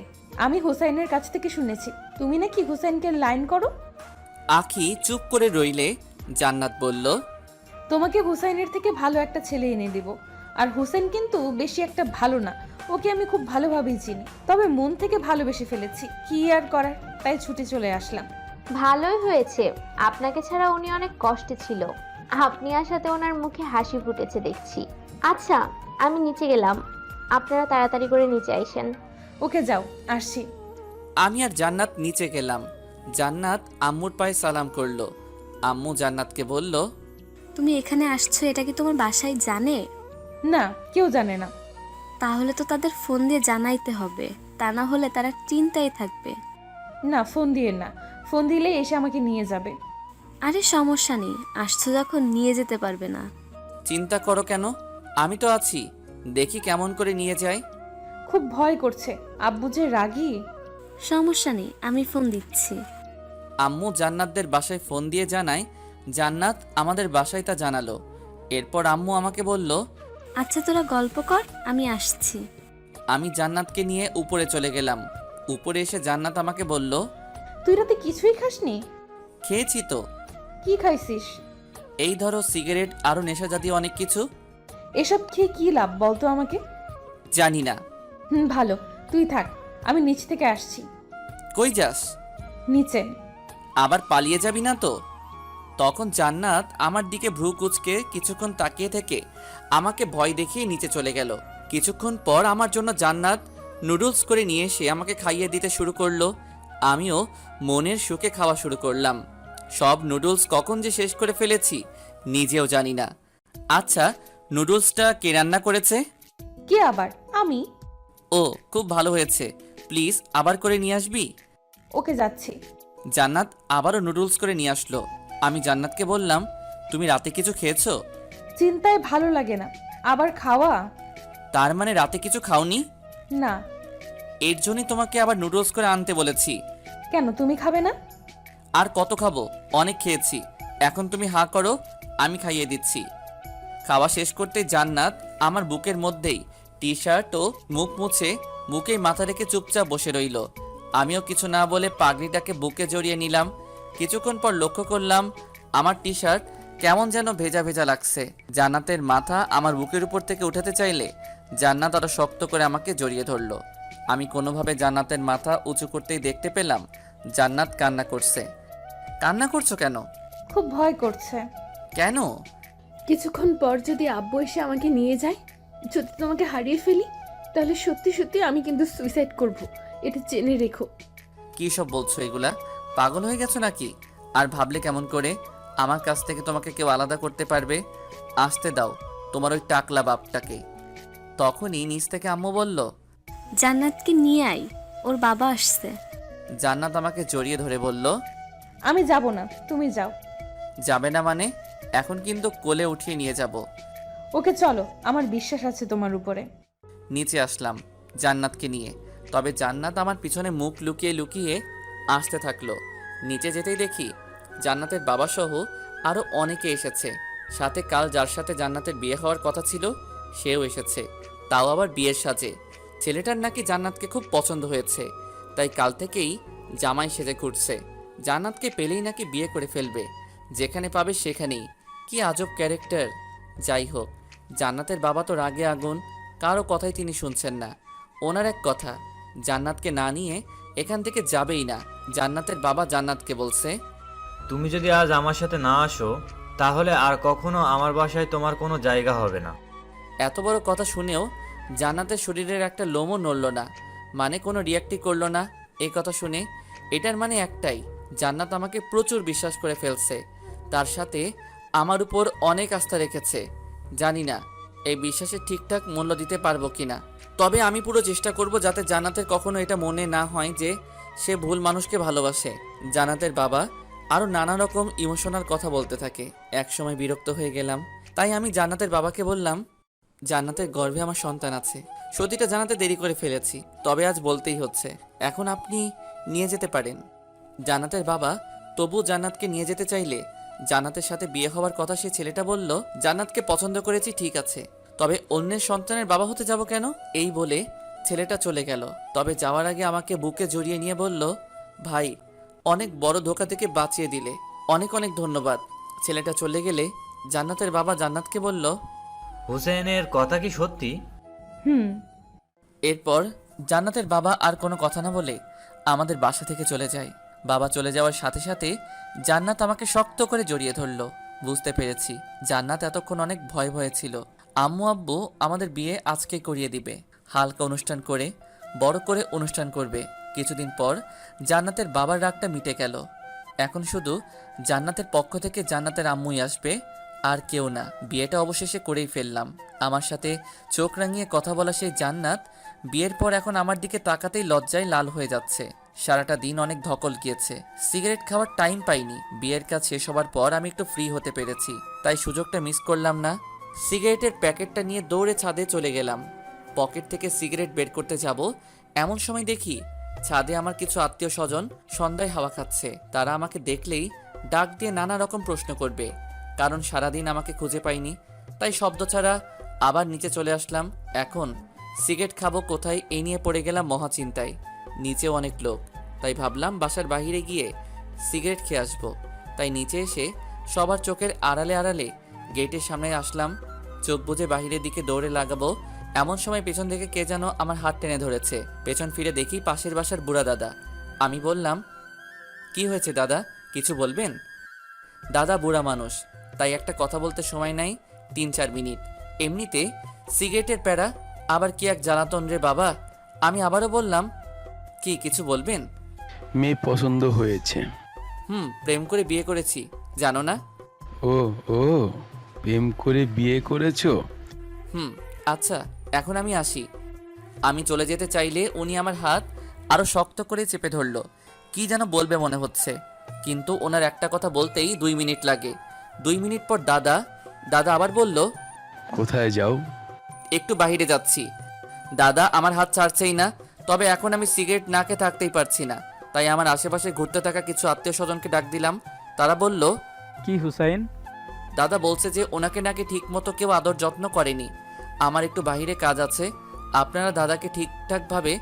আমি হুসাইনের কাছ থেকে শুনেছি তুমি নাকি হুসাইনকে লাইন করো। আখি চুপ করে রইলে জান্নাত বলল, তোমাকে হুসাইনের থেকে ভালো একটা ছেলে এনে দিব। আর হুসেন কিন্তু বেশি একটা ভালো না, ওকে আমি খুব ভালোভাবেই চিনি। তবে মন থেকে ভালোবেসে ফেলেছি, কি আর করার, তাই ছুটে চলে আসলাম। ভালোই হয়েছে, আপনাকে ছাড়া উনি অনেক কষ্টে ছিল। আপনি আসাতে ওনার মুখে হাসি ফুটেছে দেখছি। আচ্ছা, আমি নিচে গেলাম, আপনারা তাড়াতাড়ি করে নিচে আইসেন। ওকে যাও, আসছি। আমি আর জান্নাত নিচে গেলাম। জান্নাত আম্মুর পায়ে সালাম করলো। আম্মু জান্নাতকে বলল, তুমি এখানে আসছো, এটা কি তোমার বাসায় জানে? না, কেউ জানে না। তাহলে তো তাদের ফোন দিয়ে জানাইতে হবে, তা না হলে তারা চিন্তায় থাকবে। না, ফোন দিয়ে না, ফোন দিলে এসে আমাকে নিয়ে যাবে। আরে সমস্যা নেই, আসছো যখন নিয়ে যেতে পারবে না। চিন্তা করো কেন, আমি তো আছি, দেখি কেমন করে নিয়ে যাই। খুব ভয় করছে, আব্বু যে রাগী। সমস্যা নেই, আমি ফোন দিচ্ছি। আম্মু জান্নাতদের বাসায় ফোন দিয়ে জানায়, জান্নাত আমাদের বাসায় তা জানালো। এরপর আম্মু আমাকে বলল, আচ্ছা তোরা গল্প কর, আমি আসছি। আমি জান্নাতকে নিয়ে উপরে চলে গেলাম। উপরে এসে জান্নাত আমাকে বলল, তুই রাতে কিছুই খাসনি? খেয়েছি তো। কি খাইছিস? এই ধরো সিগারেট, আরও নেশা জাতীয় অনেক কিছু। এসব খেয়ে কি লাভ বলতো আমাকে? জানি না। ভালো, তুই থাক, আমি নিচ থেকে আসছি। কই যাস? নিচে। আবার পালিয়ে যাবি না তো? তখন জান্নাত আমার দিকে ভ্রু কুঁচকে কিছুক্ষণ তাকিয়ে থেকে আমাকে ভয় দেখিয়ে নিচে চলে গেল। কিছুক্ষণ পর আমার জন্য জান্নাত নুডলস করে নিয়ে এসে আমাকে খাইয়ে দিতে শুরু করলো। আমিও মনের সুখে খাওয়া শুরু করলাম। সব নুডলস কখন যে শেষ করে ফেলেছি নিজেও জানি না। আচ্ছা, নুডলসটা কে রান্না করেছে? কে আবার? আমি। ও, খুব ভালো হয়েছে, প্লিজ আবার করে নিয়ে আসবি। ওকে, যাচ্ছি। জান্নাত আবারও নুডলস করে নিয়ে আসলো। আমি জান্নাতকে বললাম, তুমি রাতে কিছু খেয়েছো? চিন্তায় ভালো লাগে না, আবার খাওয়া? তার মানে রাতে কিছু খাওনি? না। এর জন্যই তোমাকে আবার নুডলস করে আনতে বলেছি। কেন, তুমি খাবে না? আর কত খাবো, অনেক খেয়েছি। এখন তুমি হাঁ করো, আমি খাইয়ে দিচ্ছি। খাওয়া শেষ করতে জান্নাত আমার বুকের মধ্যেই টি শার্ট ও মুখ মুছে বুকেই মাথা রেখে চুপচাপ বসে রইল। আমিও কিছু না বলে পাগড়িটাকে বুকে জড়িয়ে নিলাম। কিছুক্ষণ পর লক্ষ্য করলাম আমার টি শার্ট কেমন যেন ভেজা ভেজা লাগছে। জান্নাতের মাথা আমার বুকের উপর থেকে উঠাতে চাইলে জান্নাত আরো শক্ত করে আমাকে জড়িয়ে ধরল। আমি কোনোভাবে জান্নাতের মাথা উঁচু করতেই দেখতে পেলাম জান্নাত কান্না করছে। কান্না করছো কেন? খুব ভয় করছে। কেন? কিছুক্ষণ পর যদি আব্বু এসে আমাকে নিয়ে যায়, যদি তোমাকে হারিয়ে ফেলি, তাহলে সত্যি সত্যি আমি কিন্তু সুইসাইড করব, এটা জেনে রেখো। কি সব বলছো এগুলা? পাগল হয়ে গেছো নাকি? আর ভাবলে কেমন করে আমার কাছ থেকে তোমাকে কেউ আলাদা করতে পারবে? আসতে দাও তোমার ওই টাকলা বাপটাকে। তখনই নিচ থেকে আম্মু বলল, জান্নাতকে নিয়ে আই, ওর বাবা আসছে। জান্নাত আমাকে জড়িয়ে ধরে বলল, আমি যাব না, তুমি যাও। যাবে না মানে? এখন কিন্তু কোলে উঠিয়ে নিয়ে যাব। ওকে চলো, আমার বিশ্বাস আছে তোমার উপরে। নিচে আসলাম জান্নাতকে নিয়ে, তবে জান্নাত আমার পিছনে মুখ লুকিয়ে লুকিয়ে আসতে থাকলো। নিচে যেতেই দেখি জান্নাতের বাবা সহ আরও অনেকে এসেছে, সাথে কাল যার সাথে জান্নাতের বিয়ে হওয়ার কথা ছিল সেও এসেছে, তাও আবার বিয়ের সাজে। ছেলেটার নাকি জান্নাতকে খুব পছন্দ হয়েছে, তাই কাল থেকেই জামাই সেজে ঘুরছে। জান্নাতকে পেলেই নাকি বিয়ে করে ফেলবে, যেখানে পাবে সেখানেই। কি আজব ক্যারেক্টার। যাই হোক, জান্নাতের বাবা তো রাগে আগুন, কারো কথাই তিনি শুনছেন না। ওনার এক কথা, জান্নাতকে না নিয়ে এখান থেকে যাবেই না। জান্নাতের বাবা জান্নাতকে বলছে, তুমি যদি আজ আমার সাথে না আসো তাহলে আর কখনো আমার বাসায় তোমার কোনো জায়গা হবে না। এত বড় কথা শুনেও জান্নাতের শরীরের একটা লোমও নড়ল না, মানে কোনো রিয়াক্টই করলো না। এই কথা শুনে এটার মানে একটাই, জান্নাত আমাকে প্রচুর বিশ্বাস করে ফেলছে, তার সাথে আমার উপর অনেক আস্থা রেখেছে। জানি না এই বিশ্বাসের ঠিকঠাক মূল্য দিতে পারবো কিনা, তবে আমি পুরো চেষ্টা করব যাতে জান্নাতের কখনো এটা মনে না হয় যে সে ভুল মানুষকে ভালোবাসে। জান্নাতের বাবা আরও নানা রকম ইমোশনাল কথা বলতে থাকে। একসময় বিরক্ত হয়ে গেলাম, তাই আমি জান্নাতের বাবাকে বললাম, জান্নাতের গর্ভে আমার সন্তান আছে, সত্যিটা জানাতে দেরি করে ফেলেছি, তবে আজ বলতেই হচ্ছে। এখন আপনি নিয়ে যেতে পারেন। জান্নাতের বাবা তবু জান্নাতকে নিয়ে যেতে চাইলে জান্নাতের সাথে বিয়ে হওয়ার কথা সে ছেলেটা বলল, জান্নাতকে পছন্দ করেছি ঠিক আছে, তবে অন্যের সন্তানের বাবা হতে যাব কেন? এই বলে ছেলেটা চলে গেল। তবে যাওয়ার আগে আমাকে বুকে জড়িয়ে নিয়ে বলল, ভাই অনেক বড় ধোঁকা থেকে বাঁচিয়ে দিলে, অনেক অনেক ধন্যবাদ। ছেলেটা চলে গেলে জান্নাতের বাবা জান্নাতকে বলল, হুসেনের কথা কি সত্যি? হুম। এরপর জান্নাতের বাবা আর কোনো কথা না বলে আমাদের বাসা থেকে চলে যায়। বাবা চলে যাওয়ার সাথে সাথে জান্নাত আমাকে শক্ত করে জড়িয়ে ধরল। বুঝতে পেরেছি জান্নাত এতক্ষণ অনেক ভয় ভয়ে ছিল। আম্মু আব্বু আমাদের বিয়ে আজকেই করিয়ে দিবে, হালকা অনুষ্ঠান করে বড় করে অনুষ্ঠান করবে। কিছুদিন পর জান্নাতের বাবার রাগটা মিটে গেল। এখন শুধু জান্নাতের পক্ষ থেকে জান্নাতের আম্মুই আসবে, আর কেউ না। বিয়েটা অবশেষে করেই ফেললাম। আমার সাথে চোখ রাঙিয়ে কথা বলা সেই জান্নাত বিয়ের পর এখন আমার দিকে তাকাতেই লজ্জায় লাল হয়ে যাচ্ছে। সারাটা দিন অনেক ধকল গিয়েছে, সিগারেট খাওয়ার টাইম পাইনি। বিয়ের কাজ শেষ হবার পর আমি একটু ফ্রি হতে পেরেছি, তাই সুযোগটা মিস করলাম না। সিগারেটের প্যাকেটটা নিয়ে দৌড়ে ছাদে চলে গেলাম। পকেট থেকে সিগারেট বের করতে যাব, এমন সময় দেখি ছাদে আমার কিছু আত্মীয় স্বজন সন্ধ্যায় হাওয়া খাচ্ছে। তারা আমাকে দেখলেই ডাক দিয়ে নানা রকম প্রশ্ন করবে, কারণ সারাদিন আমাকে খুঁজে পাইনি। তাই শব্দ ছাড়া আবার নিচে চলে আসলাম। এখন সিগারেট খাবো কোথায় এই নিয়ে পড়ে গেলাম মহা চিন্তায়। নিচেও অনেক লোক, তাই ভাবলাম বাসার বাইরে গিয়ে সিগারেট খেয়ে আসবো। তাই নিচে এসে সবার চোখের আড়ালে আড়ালে গেটের সামনে আসলাম। চোখ বুজে বাহিরের দিকে দৌড়ে লাগাবো, এমন সময় পেছন থেকে কে যেন আমার হাত টেনে ধরেছে। পেছন ফিরে দেখি পাশের বাসার বুড়া দাদা। আমি বললাম, কি হয়েছে দাদা, কিছু বলবেন? দাদা বুড়া মানুষ, তাই একটা কথা বলতে সময় নাই 3-4 মিনিট। এমনিতে সিগারেটের প্যারা, আবার কি এক জ্বালাতন রে বাবা। আমি আবারও বললাম, কি কিছু বলবেন? মেয়ে পছন্দ হয়েছে। প্রেম করে বিয়ে করেছি, জানো না? ও ও প্রেম করে বিয়ে করেছো? আচ্ছা এখন আমি আসি। আমি চলে যেতে চাইলে উনি আমার হাত আরো শক্ত করে চেপে ধরলো। কি যেন বলবে মনে হচ্ছে, কিন্তু ওনার একটা কথা বলতেই 2 মিনিট লাগে। 2 মিনিট পর দাদা আবার বলল, কোথায় যাও? একটু বাইরে যাচ্ছি। দাদা আমার হাত ছাড়ছেই না, তবে এখন আমি সিগারেট না খেয়ে থাকতেই পারছি না, তাই আমার আশেপাশে ঘুরতে থাকা কিছু আত্মীয় স্বজনকে ডাক দিলাম। তারা বলল, কি হুসাইন? দাদা বলছে যে ওনাকে নাকি ঠিক মতো কেউ আদর যত্ন করেনি। আমার একটু বাইরে কাজ আছে, আপনারা দাদাকে ঠিকঠাকভাবে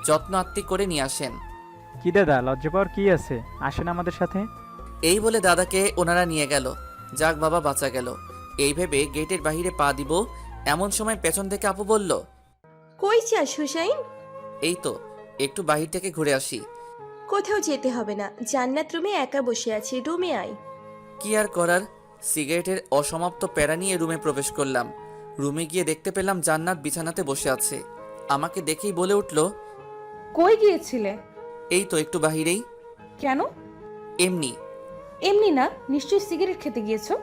যত্ন আত্তি করে নিয়ে আসেন। কি দাদা, লজ্জা পাওয়ার কি আছে, আসেন আমাদের সাথে। এই বলে দাদাকে ওনারা নিয়ে গেল। যাক বাবা, বাঁচা গেল। এই ভেবে গেটের বাইরে পা দিব, এমন সময় পেছন থেকে আপু বলল, কই যাস হুসাইন? এই তো একটু বাহির থেকে ঘুরে আসি। কোথাও যেতে হবে না, জান্নাত রুমে একা বসে আছি, রুমে আয়। কি আর করার, সিগারেটের অসমাপ্ত প্যারা নিয়ে রুমে প্রবেশ করলাম। রুমে গিয়ে দেখতে পেলাম জান্নাত বিছানাতে বসে আছে। আমাকে দেখেই বলে উঠল, কই গিয়েছিলে? এই তো একটু বাহিরেই। কেন? এমনি। এমনি না, নিশ্চয়ই সিগারেট খেতে গিয়েছো।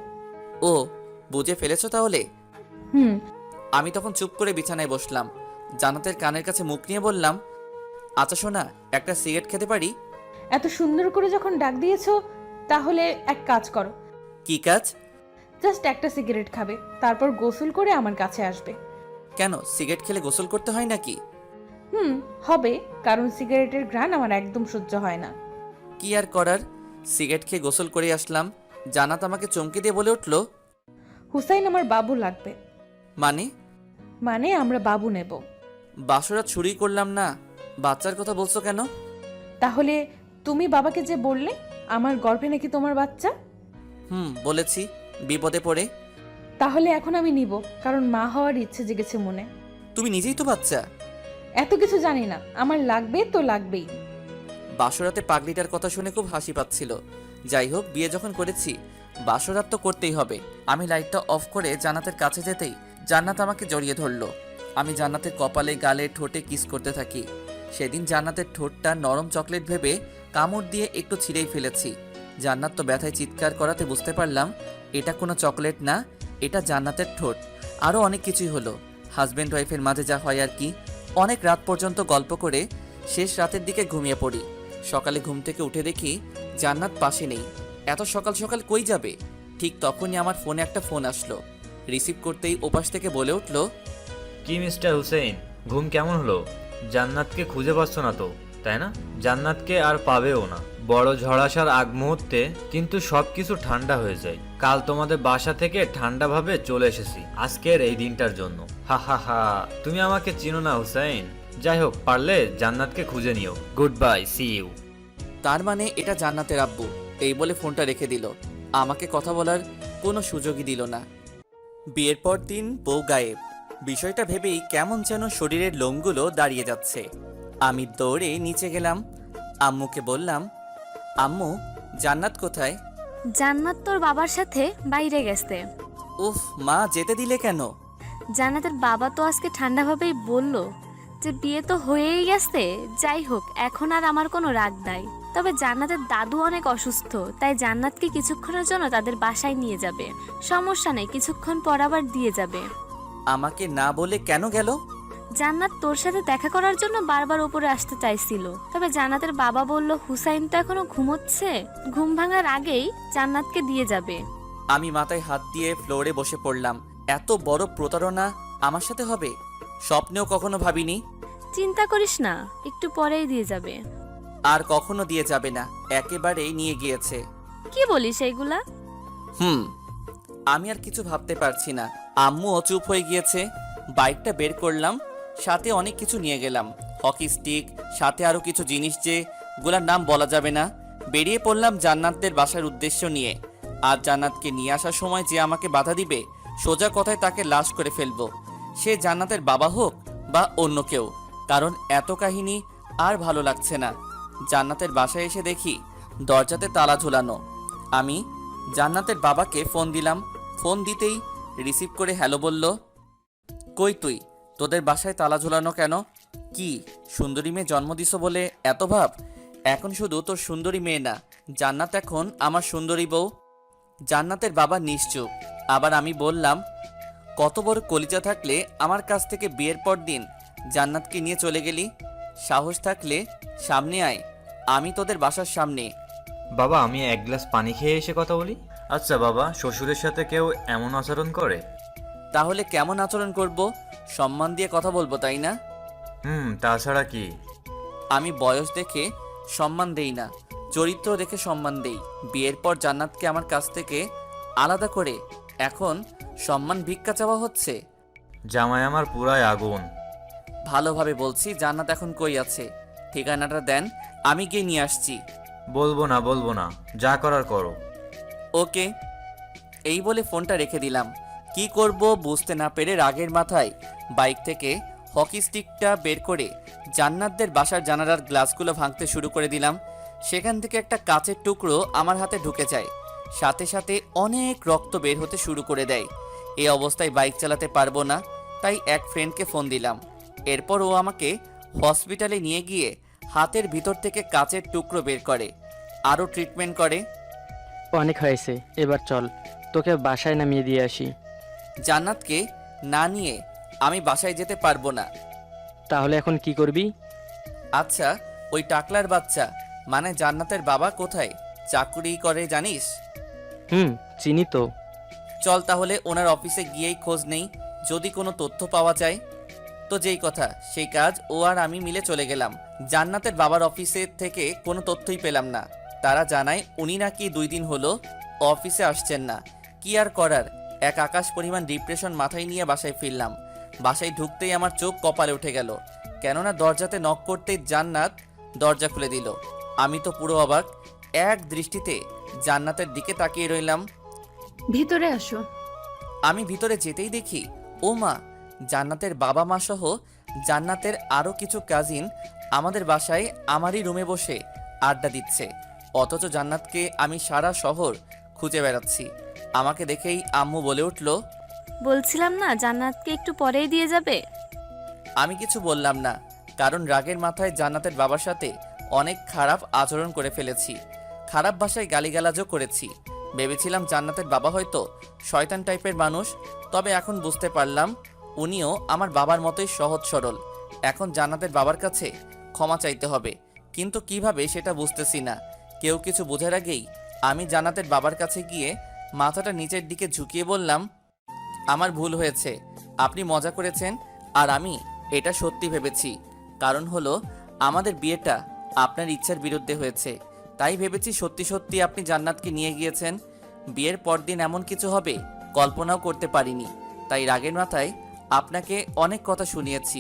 ও, বুঝে ফেলেছো তাহলে। হুম। আমি তখন চুপ করে বিছানায় বসলাম। জান্নাতের কানের কাছে মুখ নিয়ে বললাম, আচ্ছা শোনা, একটা সিগারেট খেতে পারি? এত সুন্দর করে যখন ডাক দিয়েছো তাহলে এক কাজ করো, কি কাজ? জাস্ট একটা সিগারেট খাবে, তারপর গোসল করে আমার কাছে আসবে। কেন, সিগারেট খেলে গোসল করতে হয় নাকি? হবে, কারণ সিগারেটের ঘ্রাণ আমার একদম সহ্য হয় না। কি আর করার, সিগারেট খেয়ে গোসল করে আসলাম। জান্নাত আমাকে চমকে দিয়ে বলে উঠল, হুসাইন আমার বাবু লাগবে। মানে আমরা বাবু নেব। বাসরাত শুরুই করলাম না, বাচ্চার কথা বলছো কেন? তাহলে তুমি বাবাকে যে বললে আমার গর্ভে নাকি তোমার বাচ্চা, বলেছি, বিপদে পড়ে। তাহলে এখন আমি নিব, কারণ মা হওয়ার ইচ্ছে জেগেছে মনে। তুমি নিজেই তো বাচ্চা। এত কিছু জানি না, আমার লাগবে তো লাগবেই। বাসরাতে পাগলিটার কথা শুনে খুব হাসি পাচ্ছিল। যাই হোক, বিয়ে যখন করেছি বাসরাত তো করতেই হবে। আমি লাইটটা অফ করে জান্নাতের কাছে যেতেই জান্নাত আমাকে জড়িয়ে ধরলো। আমি জান্নাতের কপালে, গালে, ঠোঁটে কিস করতে থাকি। সেদিন জান্নাতের ঠোঁটটা নরম চকলেট ভেবে কামড় দিয়ে একটু ছিঁড়েই ফেলেছি। জান্নাত তো ব্যথায় চিৎকার করাতে বুঝতে পারলাম এটা কোনো চকলেট না, এটা জান্নাতের ঠোঁট। আরও অনেক কিছুই হলো, হাজব্যান্ড ওয়াইফের মাঝে যা হয় আর কি। অনেক রাত পর্যন্ত গল্প করে শেষ রাতের দিকে ঘুমিয়ে পড়ি। সকালে ঘুম থেকে উঠে দেখি জান্নাত পাশে নেই। এত সকাল সকাল কই যাবে? ঠিক তখনই আমার ফোনে একটা ফোন আসলো। রিসিভ করতেই ওপাশ থেকে বলে উঠল, কি মিস্টার হুসেইন, ঘুম কেমন হলো? জান্নাতকে খুঁজে পাচ্ছ না তো, তাই না? জান্নাতকে আর পাবেও না। বড় ঝড় আসার আগ মুহূর্তে কিন্তু সবকিছু ঠান্ডা হয়ে যায়। কাল তোমাদের বাসা থেকে ঠান্ডাভাবে চলে এসেছি আজকের এই দিনটার জন্য। হা হা হা, তুমি আমাকে চিনো না হুসেইন। যাই হোক, পারলে জান্নাতকে খুঁজে নিও। Good bye, see you. তার মানে এটা জান্নাতের আব্বু। এই বলে ফোনটা রেখে দিল, আমাকে কথা বলার কোনো সুযোগই দিল না। বিয়ের পর দিন বউ গায়েব। বিষয়টা ভেবেই কেমন যেন শরীরের লোমগুলো দাঁড়িয়ে যাচ্ছে। আমি দৌড়ে নিচে গেলাম, আম্মুকে বললাম, আম্মু জান্নাত কোথায়? জান্নাত তোর বাবার সাথে বাইরে গেছে। উফ মা, যেতে দিলে কেন? জান্নাতের বাবা তো আজকে ঠান্ডাভাবেই বলল যে বিয়ে তো হয়েই গেছে। যাই হোক, এখন আর আমার কোনো রাগ নাই। তবে জান্নাতের দাদু অনেক অসুস্থ, তাই জান্নাতকে কিছুক্ষণের জন্য তাদের বাসায় নিয়ে যাবে। সমস্যা নেই, কিছুক্ষণ পর আবার দিয়ে যাবে। আমাকে না বলে কেন গেল? জান্নাত তোর সাথে দেখা করার জন্য বারবার উপরে আসতে চাইছিল, তবে জান্নাতের বাবা বলল হুসাইন তো এখনো ঘুমোচ্ছে, ঘুম ভাঙার আগেই জান্নাতকে দিয়ে যাবে। আমি মাথায় হাত দিয়ে ফ্লোরে বসে পড়লাম। এত বড় প্রতারণা আমার সাথে হবে, স্বপ্নেও কখনো ভাবিনি। চিন্তা করিস না, একটু পরেই দিয়ে যাবে। আর কখনো দিয়ে যাবে না, একেবারেই নিয়ে গিয়েছে। কি বলিস এইগুলা? আমি আর কিছু ভাবতে পারছি না। আম্মুও চুপ হয়ে গিয়েছে। বাইকটা বের করলাম, সাথে অনেক কিছু নিয়ে গেলাম, হকি স্টিক, সাথে আরও কিছু জিনিস যেগুলোর নাম বলা যাবে না। বেরিয়ে পড়লাম জান্নাতদের বাসার উদ্দেশ্য নিয়ে। আর জান্নাতকে নিয়ে আসার সময় যে আমাকে বাধা দিবে, সোজা কথায় তাকে লাশ করে ফেলবো, সে জান্নাতের বাবা হোক বা অন্য কেউ। কারণ এত কাহিনী আর ভালো লাগছে না। জান্নাতের বাসায় এসে দেখি দরজাতে তালা ঝুলানো। আমি জান্নাতের বাবাকে ফোন দিলাম। ফোন দিতেই রিসিভ করে হ্যালো বলল। কই তুই? তোদের বাসায় তালা ঝুলানো কেন? কি সুন্দরী মেয়ে জন্ম দিছ বলে এত ভাব? এখন শুধু তোর সুন্দরী মেয়ে না, জান্নাত এখন আমার সুন্দরী বউ। জান্নাতের বাবা নিশ্চুপ। আবার আমি বললাম, কত বড় কলিজা থাকলে আমার কাছ থেকে বিয়ের পর দিন জান্নাতকে নিয়ে চলে গেলি? সাহস থাকলে সামনে আয়, আমি তোদের বাসার সামনে। বাবা, আমি এক গ্লাস পানি খেয়ে এসে কথা বলি। আচ্ছা বাবা, শ্বশুরের সাথে কেউ এমন আচরণ করে? তাহলে কেমন আচরণ করব? সম্মান দিয়ে কথা বলবো, তাই না? তাছাড়া কি? আমি বয়স দেখে সম্মান দেই না, চরিত্র দেখে সম্মান দেই। বিয়ের পর জান্নাতকে আমার কাছ থেকে আলাদা করে এখন সম্মান ভিক্ষা চাওয়া হচ্ছে। জামাই আমার পুরাই আগুন। ভালোভাবে বলছি, জান্নাত এখন কই আছে? ঠিকানাটা দেন, আমি গিয়ে নিয়ে আসছি। বলবো না, যা করার করো। ওকে। এই বলে ফোনটা রেখে দিলাম। কি করব বুঝতে না পেরে রাগের মাথায় বাইক থেকে হকি স্টিকটা বের করে জান্নাতদের বাসার জানালার গ্লাসগুলো ভাঙতে শুরু করে দিলাম। সেখান থেকে একটা কাচের টুকরো আমার হাতে ঢুকে যায়, সাথে সাথে অনেক রক্ত বের হতে শুরু করে দেয়। এই অবস্থায় বাইক চালাতে পারবো না, তাই এক ফ্রেন্ডকে ফোন দিলাম। এরপর ও আমাকে হসপিটালে নিয়ে গিয়ে হাতের ভিতর থেকে কাচের টুকরো বের করে, আরও ট্রিটমেন্ট করে। অনেক হয়েছে, এবার চল তোকে বাসায় নামিয়ে দিয়ে আসি। জান্নাতকে না নিয়ে আমি বাসায় যেতে পারবো না। তাহলে এখন কি করবি? আচ্ছা, ওই টাকলার বাচ্চা মানে জান্নাতের বাবা কোথায়? চাকরি করে জানিস? হুম, চিনি তো। চল তাহলে ওনার অফিসে গিয়েই খোঁজ নেই, যদি কোনো তথ্য পাওয়া যায়। তো যেই কথা সেই কাজ, ও আর আমি মিলে চলে গেলাম। জান্নাতের বাবার অফিসে থেকে কোনো তথ্যই পেলাম না। তারা জানায় উনি নাকি 2 দিন হলো অফিসে আসছেন না। কি আর করার, এক আকাশ পরিমাণ ডিপ্রেশন মাথায় নিয়ে বাসায় ফিরলাম। বাসায় ঢুকতেই আমার চোখ কপালে উঠে গেল, কেননা দরজাতে নক করতেই জান্নাত দরজা খুলে দিল। আমি তো পুরো অবাক, এক দৃষ্টিতে জান্নাতের দিকে তাকিয়ে রইলাম। ভিতরে আসো। আমি ভিতরে যেতেই দেখি, ও মা, জান্নাতের বাবা মা সহ জান্নাতের আরও কিছু কাজিন আমাদের বাসায় আমারই রুমে বসে আড্ডা দিচ্ছে। অথচ জান্নাতকে আমি সারা শহর খুঁজে বেড়াচ্ছি। আমাকে দেখেই আম্মু বলে উঠল, বলছিলাম না জান্নাতকে একটু পরেই দিয়ে যাবে। আমি কিছু বললাম না, কারণ রাগের মাথায় জান্নাতের বাবার সাথে অনেক খারাপ আচরণ করে ফেলেছি। খারাপ ভাষায় গালিগালাজও করেছি। ভেবেছিলাম জান্নাতের বাবা হয়তো শয়তান টাইপের মানুষ, তবে এখন বুঝতে পারলাম উনিও আমার বাবার মতোই সহজ সরল। এখন জান্নাতের বাবার কাছে ক্ষমা চাইতে হবে, কিন্তু কিভাবে সেটা বুঝতেছি না। কেউ কিছু বোঝার আগেই আমি জান্নাতের বাবার কাছে গিয়ে মাথাটা নিচের দিকে ঝুঁকিয়ে বললাম, আমার ভুল হয়েছে, আপনি মজা করেছেন আর আমি এটা সত্যি ভেবেছি। কারণ হলো আমাদের বিয়েটা আপনার ইচ্ছার বিরুদ্ধে হয়েছে, তাই ভেবেছি সত্যি সত্যি আপনি জান্নাতকে নিয়ে গিয়েছেন। বিয়ের পরদিন এমন কিছু হবে কল্পনাও করতে পারিনি, তাই রাগের মাথায় আপনাকে অনেক কথা শুনিয়েছি।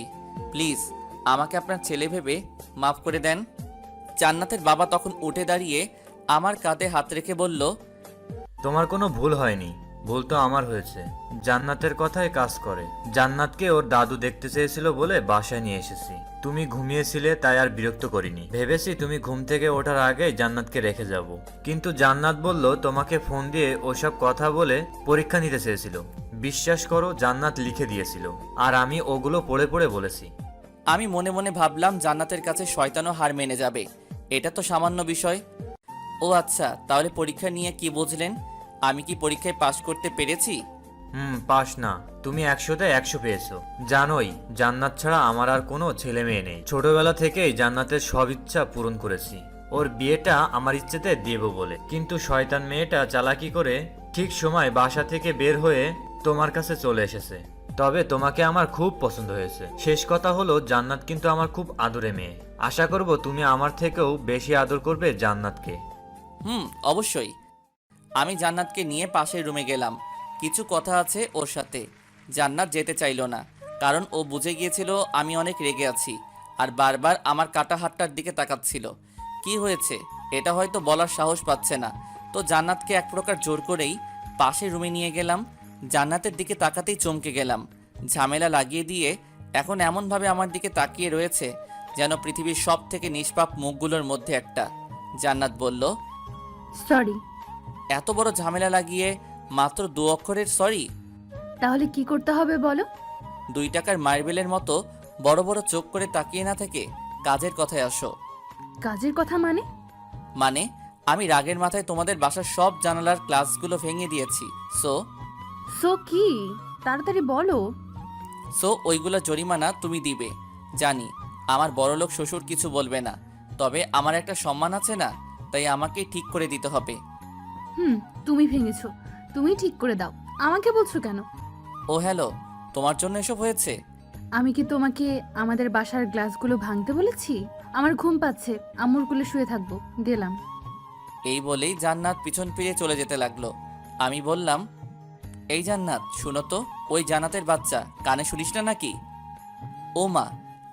প্লিজ আমাকে আপনার ছেলে ভেবে মাফ করে দেন। জান্নাতের বাবা তখন উঠে দাঁড়িয়ে আমার কাঁধে হাত রেখে বলল, তোমার কোনো ভুল হয়নি, ভুল তো আমার হয়েছে। জান্নাতের কথাই কাজ করে। জান্নাতকে ওর দাদু দেখতে চেয়েছিল বলে বাসায় নিয়ে এসেছি। তুমি ঘুমিয়েছিলে তাই আর বিরক্ত করিনি। ভেবেছি তুমি ঘুম থেকে ওঠার আগে জান্নাতকে রেখে যাব, কিন্তু জান্নাত বলল তোমাকে ফোন দিয়ে ওসব কথা বলে পরীক্ষা নিতে চেয়েছিল। বিশ্বাস করো, জান্নাত লিখে দিয়েছিল আর আমি ওগুলো পড়ে পড়ে বলেছি। আমি মনে মনে ভাবলাম জান্নাতের কাছে শয়তানও হার মেনে যাবে, এটা তো সামান্য বিষয়। ও আচ্ছা, তাহলে পরীক্ষা নিয়ে কি বুঝলেন? আমি কি পরীক্ষায় পাশ করতে পেরেছি? পাস না, তুমি 100তে 100 পেয়েছো। জানোই জান্নাত ছাড়া আমার আর কোনো ছেলে মেয়ে নেই। ছোটবেলা থেকেই জান্নাতের সব ইচ্ছা পূরণ করেছি, ওর বিয়েটা আমার ইচ্ছেতে দেব বলে। কিন্তু শয়তান মেয়েটা চালাকি করে ঠিক সময় বাসা থেকে বের হয়ে তোমার কাছে চলে এসেছে। তবে তোমাকে আমার খুব পছন্দ হয়েছে। শেষ কথা হলো জান্নাত কিন্তু আমার খুব আদরে মেয়ে। আশা করব তুমি আমার থেকেও বেশি আদর করবে জান্নাতকে। অবশ্যই। আমি জান্নাতকে নিয়ে পাশের রুমে গেলাম। কিছু কথা আছে ওর সাথে। জান্নাত যেতে চাইলো না, কারণ ও বুঝে গিয়েছিল আমি অনেক রেগে আছি আর বারবার আমার কাটা হাতটার দিকে তাকাচ্ছিল। কি হয়েছে এটা হয়তো বলার সাহস পাচ্ছে না, তো জান্নাতকে এক প্রকার জোর করেই পাশের রুমে নিয়ে গেলাম। জান্নাতের দিকে তাকাতেই চমকে গেলাম। ঝামেলা লাগিয়ে দিয়ে এখন এমনভাবে আমার দিকে তাকিয়ে রয়েছে যেন পৃথিবীর সব থেকে নিষ্পাপ মুখগুলোর মধ্যে একটা। জান্নাত বলল, সরি। এত বড় ঝামেলা লাগিয়ে মাত্র 2 অক্ষরের সরি? তাহলে কি করতে হবে বলো? 2 টাকার মার্বেলের মতো বড় বড় চোখ করে তাকিয়ে না থেকে কাজের কথায় আসো। কাজের কথা মানে? মানে আমি রাগের মাথায় তোমাদের বাসার সব জানালার গ্লাসগুলো ভেঙে দিয়েছি। সো কি? তাড়াতাড়ি বলো। ওইগুলো জরিমানা তুমি দিবে। জানি আমার বড়লোক শ্বশুর কিছু বলবে না, তবে আমার একটা সম্মান আছে না, তাই আমাকে ঠিক করে দিতে হবে। তুমি ভেঙেছো, তুমি ঠিক করে দাও, আমাকে বলছো কেন? ও হ্যালো, তোমার জন্য এসব হয়েছে? আমি কি তোমাকে আমাদের বাসার গ্লাসগুলো ভাঙতে বলেছি? আমার ঘুম পাচ্ছে, আম্মুর কোলে শুয়ে থাকবো, গেলাম। এই বলেই জান্নাত পিছন ফিরে চলে যেতে লাগলো। আমি বললাম, এই জান্নাত শুনো তো, ওই জান্নাতের বাচ্চা, কানে শুনিস না নাকি? ও মা,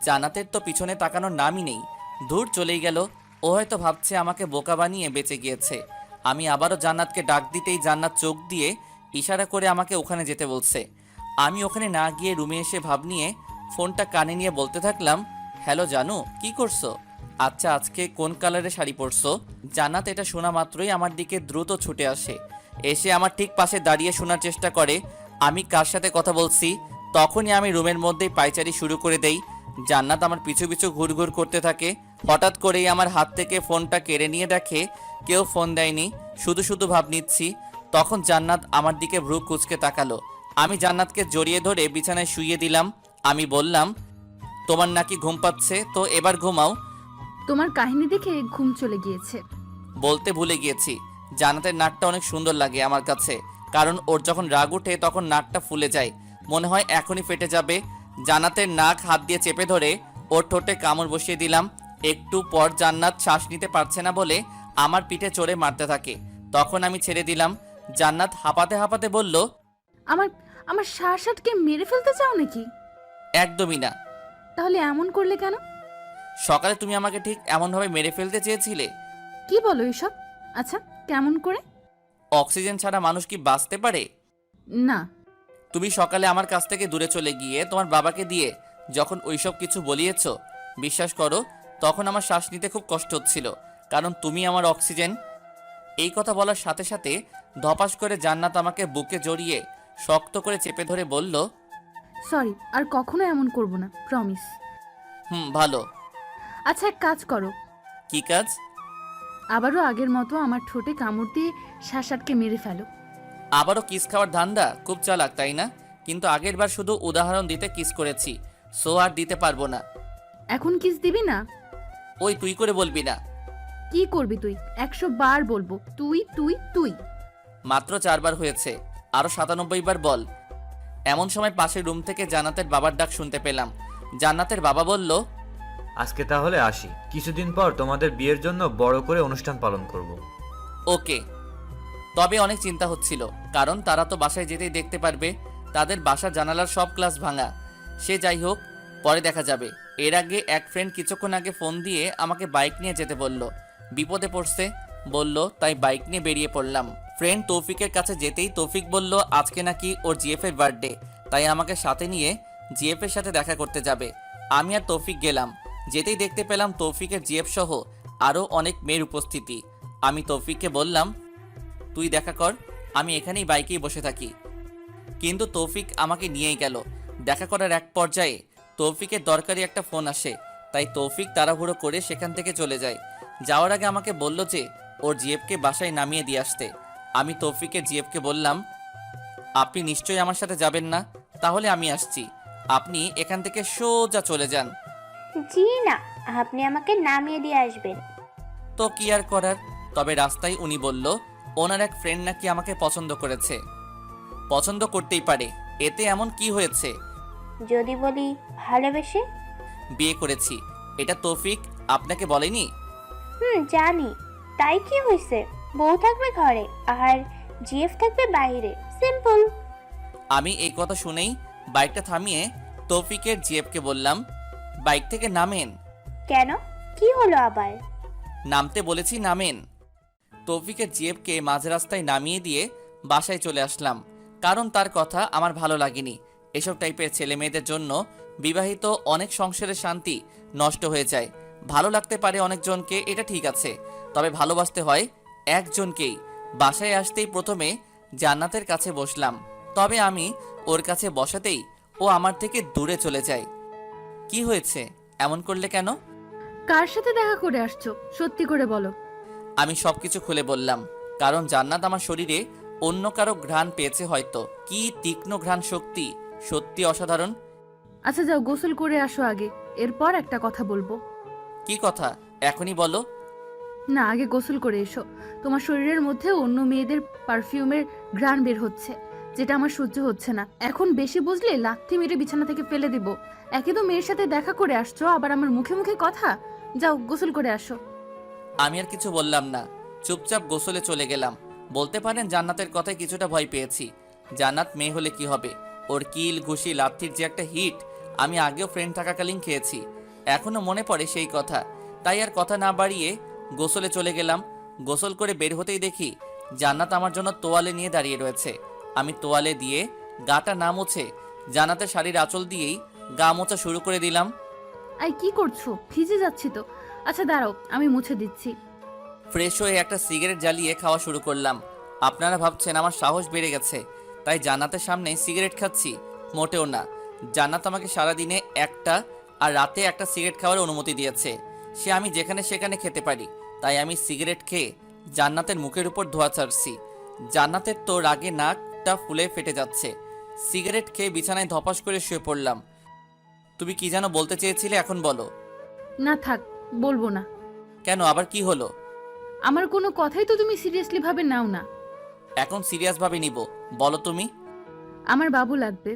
জান্নাতের তো পিছনে তাকানোর নামই নেই, দূর চলেই গেল। ও হয়তো ভাবছে আমাকে বোকা বানিয়ে বেঁচে গিয়েছে। আমি আবারও জান্নাতকে ডাক দিতেই জান্নাত চোখ দিয়ে ইশারা করে আমাকে ওখানে যেতে বলছে। আমি ওখানে না গিয়ে রুমে এসে ভাব নিয়ে ফোনটা কানে নিয়ে বলতে থাকলাম, হ্যালো জানু, কি করছো? আচ্ছা আজকে কোন কালারের শাড়ি পরছো? জান্নাত এটা শোনা মাত্রই আমার দিকে দ্রুত ছুটে আসে, এসে আমার ঠিক পাশে দাঁড়িয়ে শোনার চেষ্টা করে আমি কার সাথে কথা বলছি। তখনই আমি রুমের মধ্যেই পায়চারি শুরু করে দেই। জান্নাত আমার পিছু পিছু ঘুরঘুর করতে থাকে। হঠাৎ করেই আমার হাত থেকে ফোনটা কেড়ে নিয়ে দেখে কেউ ফোন দেয়নি, শুধু শুধু ভাব নিচ্ছি। তখন জান্নাত আমার দিকে ভ্রু কুঁচকে তাকালো। আমি জান্নাতকে জড়িয়ে ধরে বিছানায় শুইয়ে দিলাম। আমি বললাম, তোমার নাকি ঘুম পাচ্ছে, তো এবার ঘুমাও। তোমার কাহিনী দেখে ঘুম চলে গিয়েছে। বলতে ভুলে গিয়েছি, জান্নাতের নাকটা অনেক সুন্দর লাগে আমার কাছে, কারণ ওর যখন রাগ ওঠে তখন নাকটা ফুলে যায়, মনে হয় এখনই ফেটে যাবে। জান্নাতের নাক হাত দিয়ে চেপে ধরে ওর ঠোঁটে কামড় বসিয়ে দিলাম। একটু পর জান্নাত শ্বাস নিতে পারছে না বলে আমার পিঠে চড়ে মারতে থাকে। তখন আমি ছেড়ে দিলাম। জান্নাত হাঁপাতে হাঁপাতে বলল, আমার আমার শার্টকে মেরে ফেলতে চাও নাকি? একদমই না। তাহলে এমন করলে কেন? সকালে তুমি আমাকে ঠিক এমনভাবে মেরে ফেলতে চেয়েছিলে। কি বলো এসব? আচ্ছা, কেমন করে? অক্সিজেন ছাড়া মানুষ কি বাঁচতে পারে? না। তুমি সকালে আমার কাছ থেকে দূরে চলে গিয়ে তোমার বাবাকে দিয়ে যখন ওইসব কিছু বলিয়েছ, বিশ্বাস করো তখন আমার শ্বাস নিতে খুব কষ্ট হচ্ছিল, কারণ তুমি আমার অক্সিজেন। এই কথা বলার সাথে সাথে ধপাস করে জান্নাত আমাকে বুকে জড়িয়ে শক্ত করে চেপে ধরে বলল, সরি, আর কখনো এমন করব না, প্রমিস। ভালো। আচ্ছা, এক কাজ করো। কি কাজ? আবারও আগের মতো আমার ঠোঁটে কামড় দিয়ে শার্টকে মেরে ফেলো। আবারও কিস খাওয়ার ধান্দা? খুব চালাক, তাই না? কিন্তু আগের বার শুধু উদাহরণ দিতে কিস করেছি, সো আর দিতে পারবো না। এখন কিস দিবি না? ওই তুই করে বলবি না। কি করবি তুই? 100 বার বলবো তুই তুই তুই। মাত্র 4 বার হয়েছে, আরো 97 বার বল। এমন সময় পাশের রুম থেকে জান্নাতের বাবার ডাক শুনতে পেলাম। জান্নাতের বাবা বলল, আজকে তাহলে আসি, কিছুদিন পর তোমাদের বিয়ের জন্য বড় করে অনুষ্ঠান পালন করব। ওকে। তবে অনেক চিন্তা হচ্ছিল, কারণ তারা তো বাসায় যেতেই দেখতে পারবে তাদের বাসার জানালার সব গ্লাস ভাঙা। সে যাই হোক, পরে দেখা যাবে। এর আগে এক ফ্রেন্ড কিছুক্ষণ আগে ফোন দিয়ে আমাকে বাইক নিয়ে যেতে বলল, বিপদে পড়ছে বলল, তাই বাইক নিয়ে বেরিয়ে পড়লাম। ফ্রেন্ড তৌফিকের কাছে যেতেই তৌফিক বলল আজকে নাকি ওর জিএফের বার্থডে, তাই আমাকে সাথে নিয়ে জিএফের সাথে দেখা করতে যাবে। আমি আর তৌফিক গেলাম। যেতেই দেখতে পেলাম তৌফিকের জিএফ সহ আরও অনেক মেয়ের উপস্থিতি। আমি তৌফিককে বললাম, তুই দেখা কর, আমি এখানেই বাইকেই বসে থাকি। কিন্তু তৌফিক আমাকে নিয়েই গেল। দেখা করার এক পর্যায়ে তৌফিকের দরকারি একটা ফোন আসে, তাই তৌফিক তাড়াহুড়ো করে সেখান থেকে চলে যায়। যাওয়ার আগে আমাকে বলল যে ওর জিএফকে বাসায় নামিয়ে দিয়ে আসতে। আমি তৌফিকের জিএফকে বললাম, আপনি নিশ্চয়ই আমার সাথে যাবেন না? তাহলে আমি আসছি, আপনি এখান থেকে সোজা চলে যান। জি না, আপনি আমাকে নামিয়ে দিয়ে আসবেন। তো কি আর করার। তবে রাস্তায় উনি বলল ওনার এক ফ্রেন্ড নাকি আমাকে পছন্দ করেছে। পছন্দ করতেই পারে, এতে এমন কি হয়েছে? যদি বলি ভালোবেসে? বিয়ে করেছি, এটা তৌফিক আপনাকে বলেনি? জানি। তাই কি হয়েছে? বউ থাকবে ঘরে আর জিএফ থাকবে বাইরে, সিম্পল। আমি এই কথা শুনেই বাইকটা থামিয়ে তৌফিকের জিএফকে বললাম, বাইক থেকে নামেন। কেন, কি হলো আবার? নামতে বলেছি, নামেন। তৌফিকের জিএফকে মাঝ রাস্তায় নামিয়ে দিয়ে বাসায় চলে আসলাম, কারণ তার কথা আমার ভালো লাগেনি। এসব টাইপের ছেলে মেয়েদের জন্য বিবাহিত অনেক সংসারের শান্তি নষ্ট হয়ে যায়। ভালো লাগতে পারে অনেকজনকে, এটা ঠিক আছে, তবে ভালোবাসতে হয় একজনকেই। বাসায় আসতেই প্রথমে জান্নাতের কাছে বসলাম, তবে আমি ওর কাছে বসাতেই ও আমার থেকে দূরে চলে যায়। কি হয়েছে? এমন করলে কেন? কার সাথে দেখা করে আসছো, সত্যি করে বলো। আমি সবকিছু খুলে বললাম, কারণ জান্নাত আমার শরীরে অন্য কারো ঘ্রাণ পেয়েছে হয়তো। কি তীক্ষ্ণ ঘ্রাণ শক্তি, সত্যি অসাধারণ। আচ্ছা যাও, গোসল করে আসো আগে, এরপর একটা কথা বলবো। কি কথা? এখনই বলো। না, আগে গোসল করে এসো। তোমার শরীরের মধ্যে অন্য মেয়েদের পারফিউমের ঘ্রাণ বের হচ্ছে, যেটা আমার সহ্য হচ্ছে না। এখন বেশি বুঝলে লাথি মেরে বিছানা থেকে ফেলে দিব। একে তো মেয়ের সাথে দেখা করে আসছো, আবার আমার মুখে মুখে কথা। যাও, গোসল করে আসো। আমি আর কিছু বললাম না, চুপচাপ গোসলে চলে গেলাম। বলতে পারেন জান্নাতের কথায় কিছুটা ভয় পেয়েছি। জান্নাত মেয়ে হলে কি হবে, ওর কিল ঘুষি লাথির যে একটা হিট আমি আগেও ফ্রেন্ড থাকাকালীন খেয়েছি, এখনো মনে পড়ে সেই কথা। তাই আর কথা না বাড়িয়ে গোসলে চলে গেলাম। গোসল করে বের হতেই দেখি জান্নাত আমার জন্য তোয়ালে নিয়ে দাঁড়িয়ে রয়েছে। আমি তোয়ালে দিয়ে গাটা না মুছে জান্নাতের শাড়ির আঁচল দিয়েই গা মোছা শুরু করে দিলাম। আই কি করছো? ভিজে যাচ্ছি তো। আচ্ছা দাঁড়াও, আমি মুছে দিচ্ছি। ফ্রেশ হয়ে একটা সিগারেট জ্বালিয়ে খাওয়া শুরু করলাম। আপনারা ভাবছেন আমার সাহস বেড়ে গেছে তাই জান্নাতের সামনে সিগারেট খাচ্ছি? মোটেও না। জান্নাত আমাকে সারাদিনে একটা আর রাতে একটা সিগারেট খাওয়ার অনুমতি দিয়েছে। সে আমি যেখানে সেখানে খেতে পারি, তাই আমি সিগারেট খেয়ে জান্নাতের মুখের উপর ধোয়া ছাড়ছি। জান্নাতের তো রাগে নাকটা ফুলে ফেটে যাচ্ছে। সিগারেট খেয়ে বিছানায় ধপাস করে শুয়ে পড়লাম। তুমি কি যেন বলতে চেয়েছিলে, এখন বলো। না থাক, বলবো না। কেন, আবার কি হলো? আমার কোনো কথাই তো তুমি সিরিয়াসলি ভাবে নাও না। এখন সিরিয়াস ভাবে নিব, বলো তুমি। আমার বাবু লাগবে।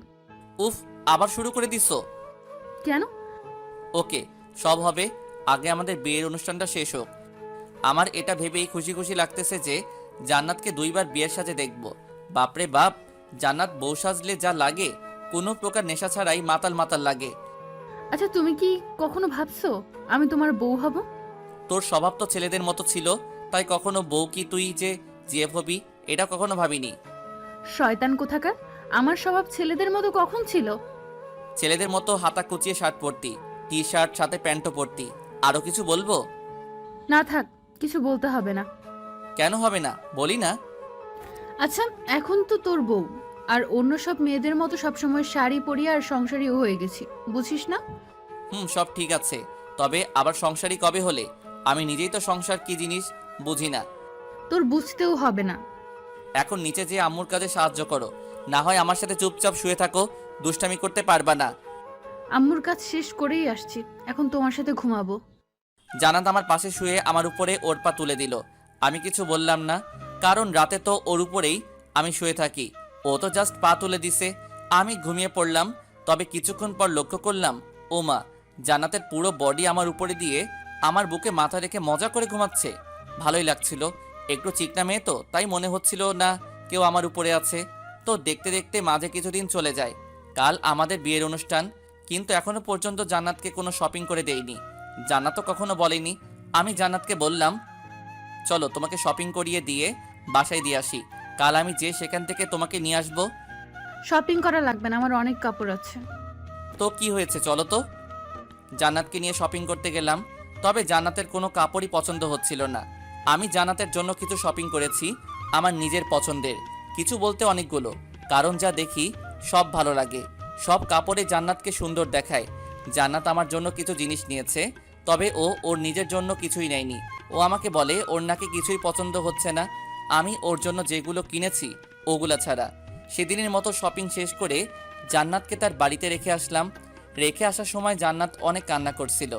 উফ, আবার শুরু করে দিছো। কেন? ওকে, সব হবে, আগে আমাদের বিয়ের অনুষ্ঠানটা শেষ হোক। আমার এটা ভেবেই খুশি খুশি লাগতেছে যে জান্নাতকে 2বার বিয়ের সাজে দেখব। বাপরে বাপ, জান্নাত বউ সাজলে যা লাগে, কোনো প্রকার নেশা ছাড়াই মাতাল মাতাল লাগে। আচ্ছা, তুমি কি কখনো ভাবছো আমি তোমার বউ হব? তোর স্বভাব তো ছেলেদের মতো ছিল, তাই কখনো বউ কি তুই যে জিএফ হবি এটা কখনো ভাবিনি। শয়তান কোথাকার, আমার স্বভাব ছেলেদের মতো কখন ছিল? ছেলেদের মতো হাতা কুচিয়ে শার্ট পরতি, টি শার্ট সাথে প্যান্টও পরতি। আরো কিছু বলবো? না থাক, কিছু বলতে হবে না। কেন হবে না, বলি না। আচ্ছা, এখন তো তোর বউ, আর অন্য সব মেয়েদের মতো সবসময় শাড়ি পরিয়ে আর সংসারীও হয়ে গেছি, বুঝিস না? সব ঠিক আছে, তবে আবার সংসারী কবে হলে? আমি নিজেই তো সংসার কি জিনিস বুঝি না। তোর বুঝতেও হবে না। এখন নিচে যেয়ে আম্মুর কাজে সাহায্য করো, না হয় আমার সাথে চুপচাপ শুয়ে থাকো, দুষ্টামি করতে পারবা না। আম্মুর কাজ শেষ করেই আসছি, এখন তোমার সাথে ঘুমাবো। জানাত আমার পাশে শুয়ে আমার উপরে ওর পা তুলে দিল। আমি কিছু বললাম না, কারণ রাতে তো ওর উপরেই আমি শুয়ে থাকি। ও তো জাস্ট পা তুলে দিছে, আমি ঘুমিয়ে পড়লাম। তবে কিছুক্ষণ পর লক্ষ্য করলাম, ও মা, জান্নাতের পুরো বডি আমার উপরে দিয়ে আমার বুকে মাথা রেখে মজা করে ঘুমাচ্ছে। ভালোই লাগছিল, একটু চিকনা মেয়ে তো, তাই মনে হচ্ছিল না কেউ আমার উপরে আছে। তো দেখতে দেখতে মাঝে কিছুদিন চলে যায়। কাল আমাদের বিয়ের অনুষ্ঠান, কিন্তু এখনো পর্যন্ত জান্নাতকে কোনো শপিং করে দেইনি। জান্নাতও কখনো বলেনি। আমি জান্নাতকে বললাম, চলো তোমাকে শপিং করিয়ে দিয়ে বাসায় দিয়ে আসি, কাল আমি যে সেখান থেকে তোমাকে নিয়ে আসবো। শপিং করা লাগবে না, আমার অনেক কাপড় আছে। তো কি হয়েছে, চলো তো। জান্নাতকে নিয়ে শপিং করতে গেলাম, তবে জান্নাতের কোনো কাপড়ই পছন্দ হচ্ছিল না। আমি জান্নাতের জন্য কিছু শপিং করেছি, আমার নিজের পছন্দের, কিছু বলতে অনেকগুলো, কারণ যা দেখি সব ভালো লাগে। সব কাপড়ে জান্নাতকে সুন্দর দেখায়। জান্নাত আমার জন্য কিছু জিনিস নিয়েছে, তবে ও ওর নিজের জন্য কিছুই নেয়নি। ও আমাকে বলে ওর নাকি কিছুই পছন্দ হচ্ছে না, আমি ওর জন্য যেগুলো কিনেছি ওগুলা ছাড়া। সেদিনের মতো শপিং শেষ করে জান্নাতকে তার বাড়িতে রেখে আসলাম। রেখে আসার সময় জান্নাত অনেক কান্না করছিল,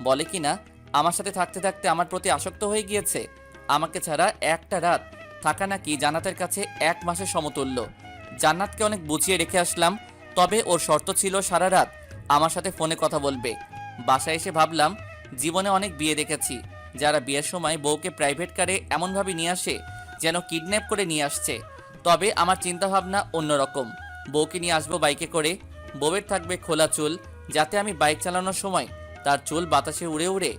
বলে কিনা আমার সাথে থাকতে থাকতে আমার প্রতি আসক্ত হয়ে গিয়েছে। আমাকে ছাড়া একটা রাত থাকা নাকি জান্নাতের কাছে 1 মাসের সমতুল্য। জান্নাতকে অনেক বুঝিয়ে রেখে আসলাম, তবে ওর শর্ত ছিল সারা রাত আমার সাথে ফোনে কথা বলবে। বাসায় এসে ভাবলাম, জীবনে অনেক বিয়ে দেখেছি যারা বিয়ের সময় বউকে প্রাইভেট কারে এমনভাবে নিয়ে আসে যেন কিডন্যাপ করে নিয়ে আসছে। তবে আমার চিন্তাভাবনা অন্যরকম। বউকে নিয়ে আসবো বাইকে করে, বউয়ের থাকবে খোলা চুল, যাতে আমি বাইক চালানোর সময় তার চুল বাতাসে উড়ে উড়ে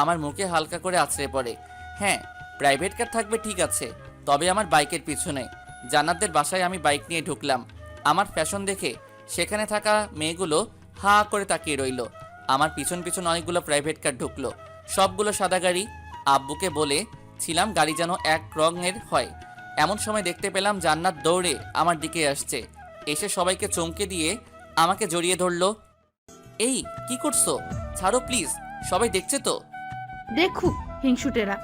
আমার মুখে হালকা করে আছড়ে পড়ে। হ্যাঁ, প্রাইভেট কার থাকবে ঠিক আছে, তবে আমার বাইকের পিছনে। জান্নাতদের বাসায় আমি বাইক নিয়ে ঢুকলাম। আমার ফ্যাশন দেখে সেখানে থাকা মেয়েগুলো হা করে তাকিয়ে রইল। আমার পিছন পিছন অনেকগুলো প্রাইভেট কার ঢুকলো, সবগুলো সাদা গাড়ি। আব্বুকে বলে ছিলাম গাড়ি যেন এক রঙের হয়। এমন সময় দেখতে পেলাম জান্নাত দৌড়ে আমার দিকে আসছে, এসে সবাইকে চমকে দিয়ে আমাকে জড়িয়ে ধরলো। এই কি করছো, ছাড়ো প্লিজ, সবাই দেখছে তো। দেখুক হিংসুটেরা।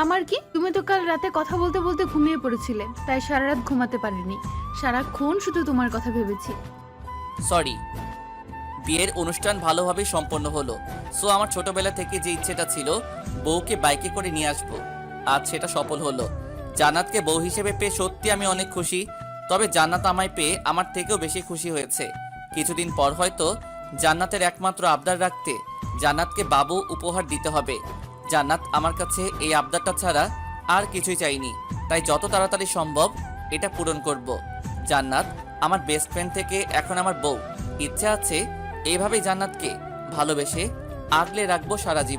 আমার কি, তুমি তো কাল রাতে কথা বলতে বলতে ঘুমিয়ে পড়েছিলে, তাই সারা রাত ঘুমাতে পারিনি, সারাক্ষণ শুধু তোমার কথা ভেবেছি। সরি। বিয়ের অনুষ্ঠান ভালোভাবে সম্পন্ন হলো। সো আমার ছোটবেলা থেকে যে ইচ্ছেটা ছিল বউকে বাইকে করে নিয়ে আসবো, আজ সেটা সফল হলো। জান্নাতকে বউ হিসেবে পেয়ে সত্যি আমি অনেক খুশি, তবে জান্নাত আমায় পেয়ে আমার থেকেও বেশি খুশি হয়েছে। কিছুদিন পর হয়তো জান্নাতের একমাত্র আবদার রাখতে জান্নাতকে বাবু উপহার দিতে হবে। জান্নাত আমার কাছে এই আবদারটা ছাড়া আর কিছুই চাইনি, তাই যত তাড়াতাড়ি সম্ভব এটা পূরণ করব। জান্নাত আমার বেস্ট ফ্রেন্ড থেকে এখন আমার বউ। ইচ্ছা আছে এইভাবেই জান্নাতকে ভালোবেসে আগলে রাখবো সারা জীবন।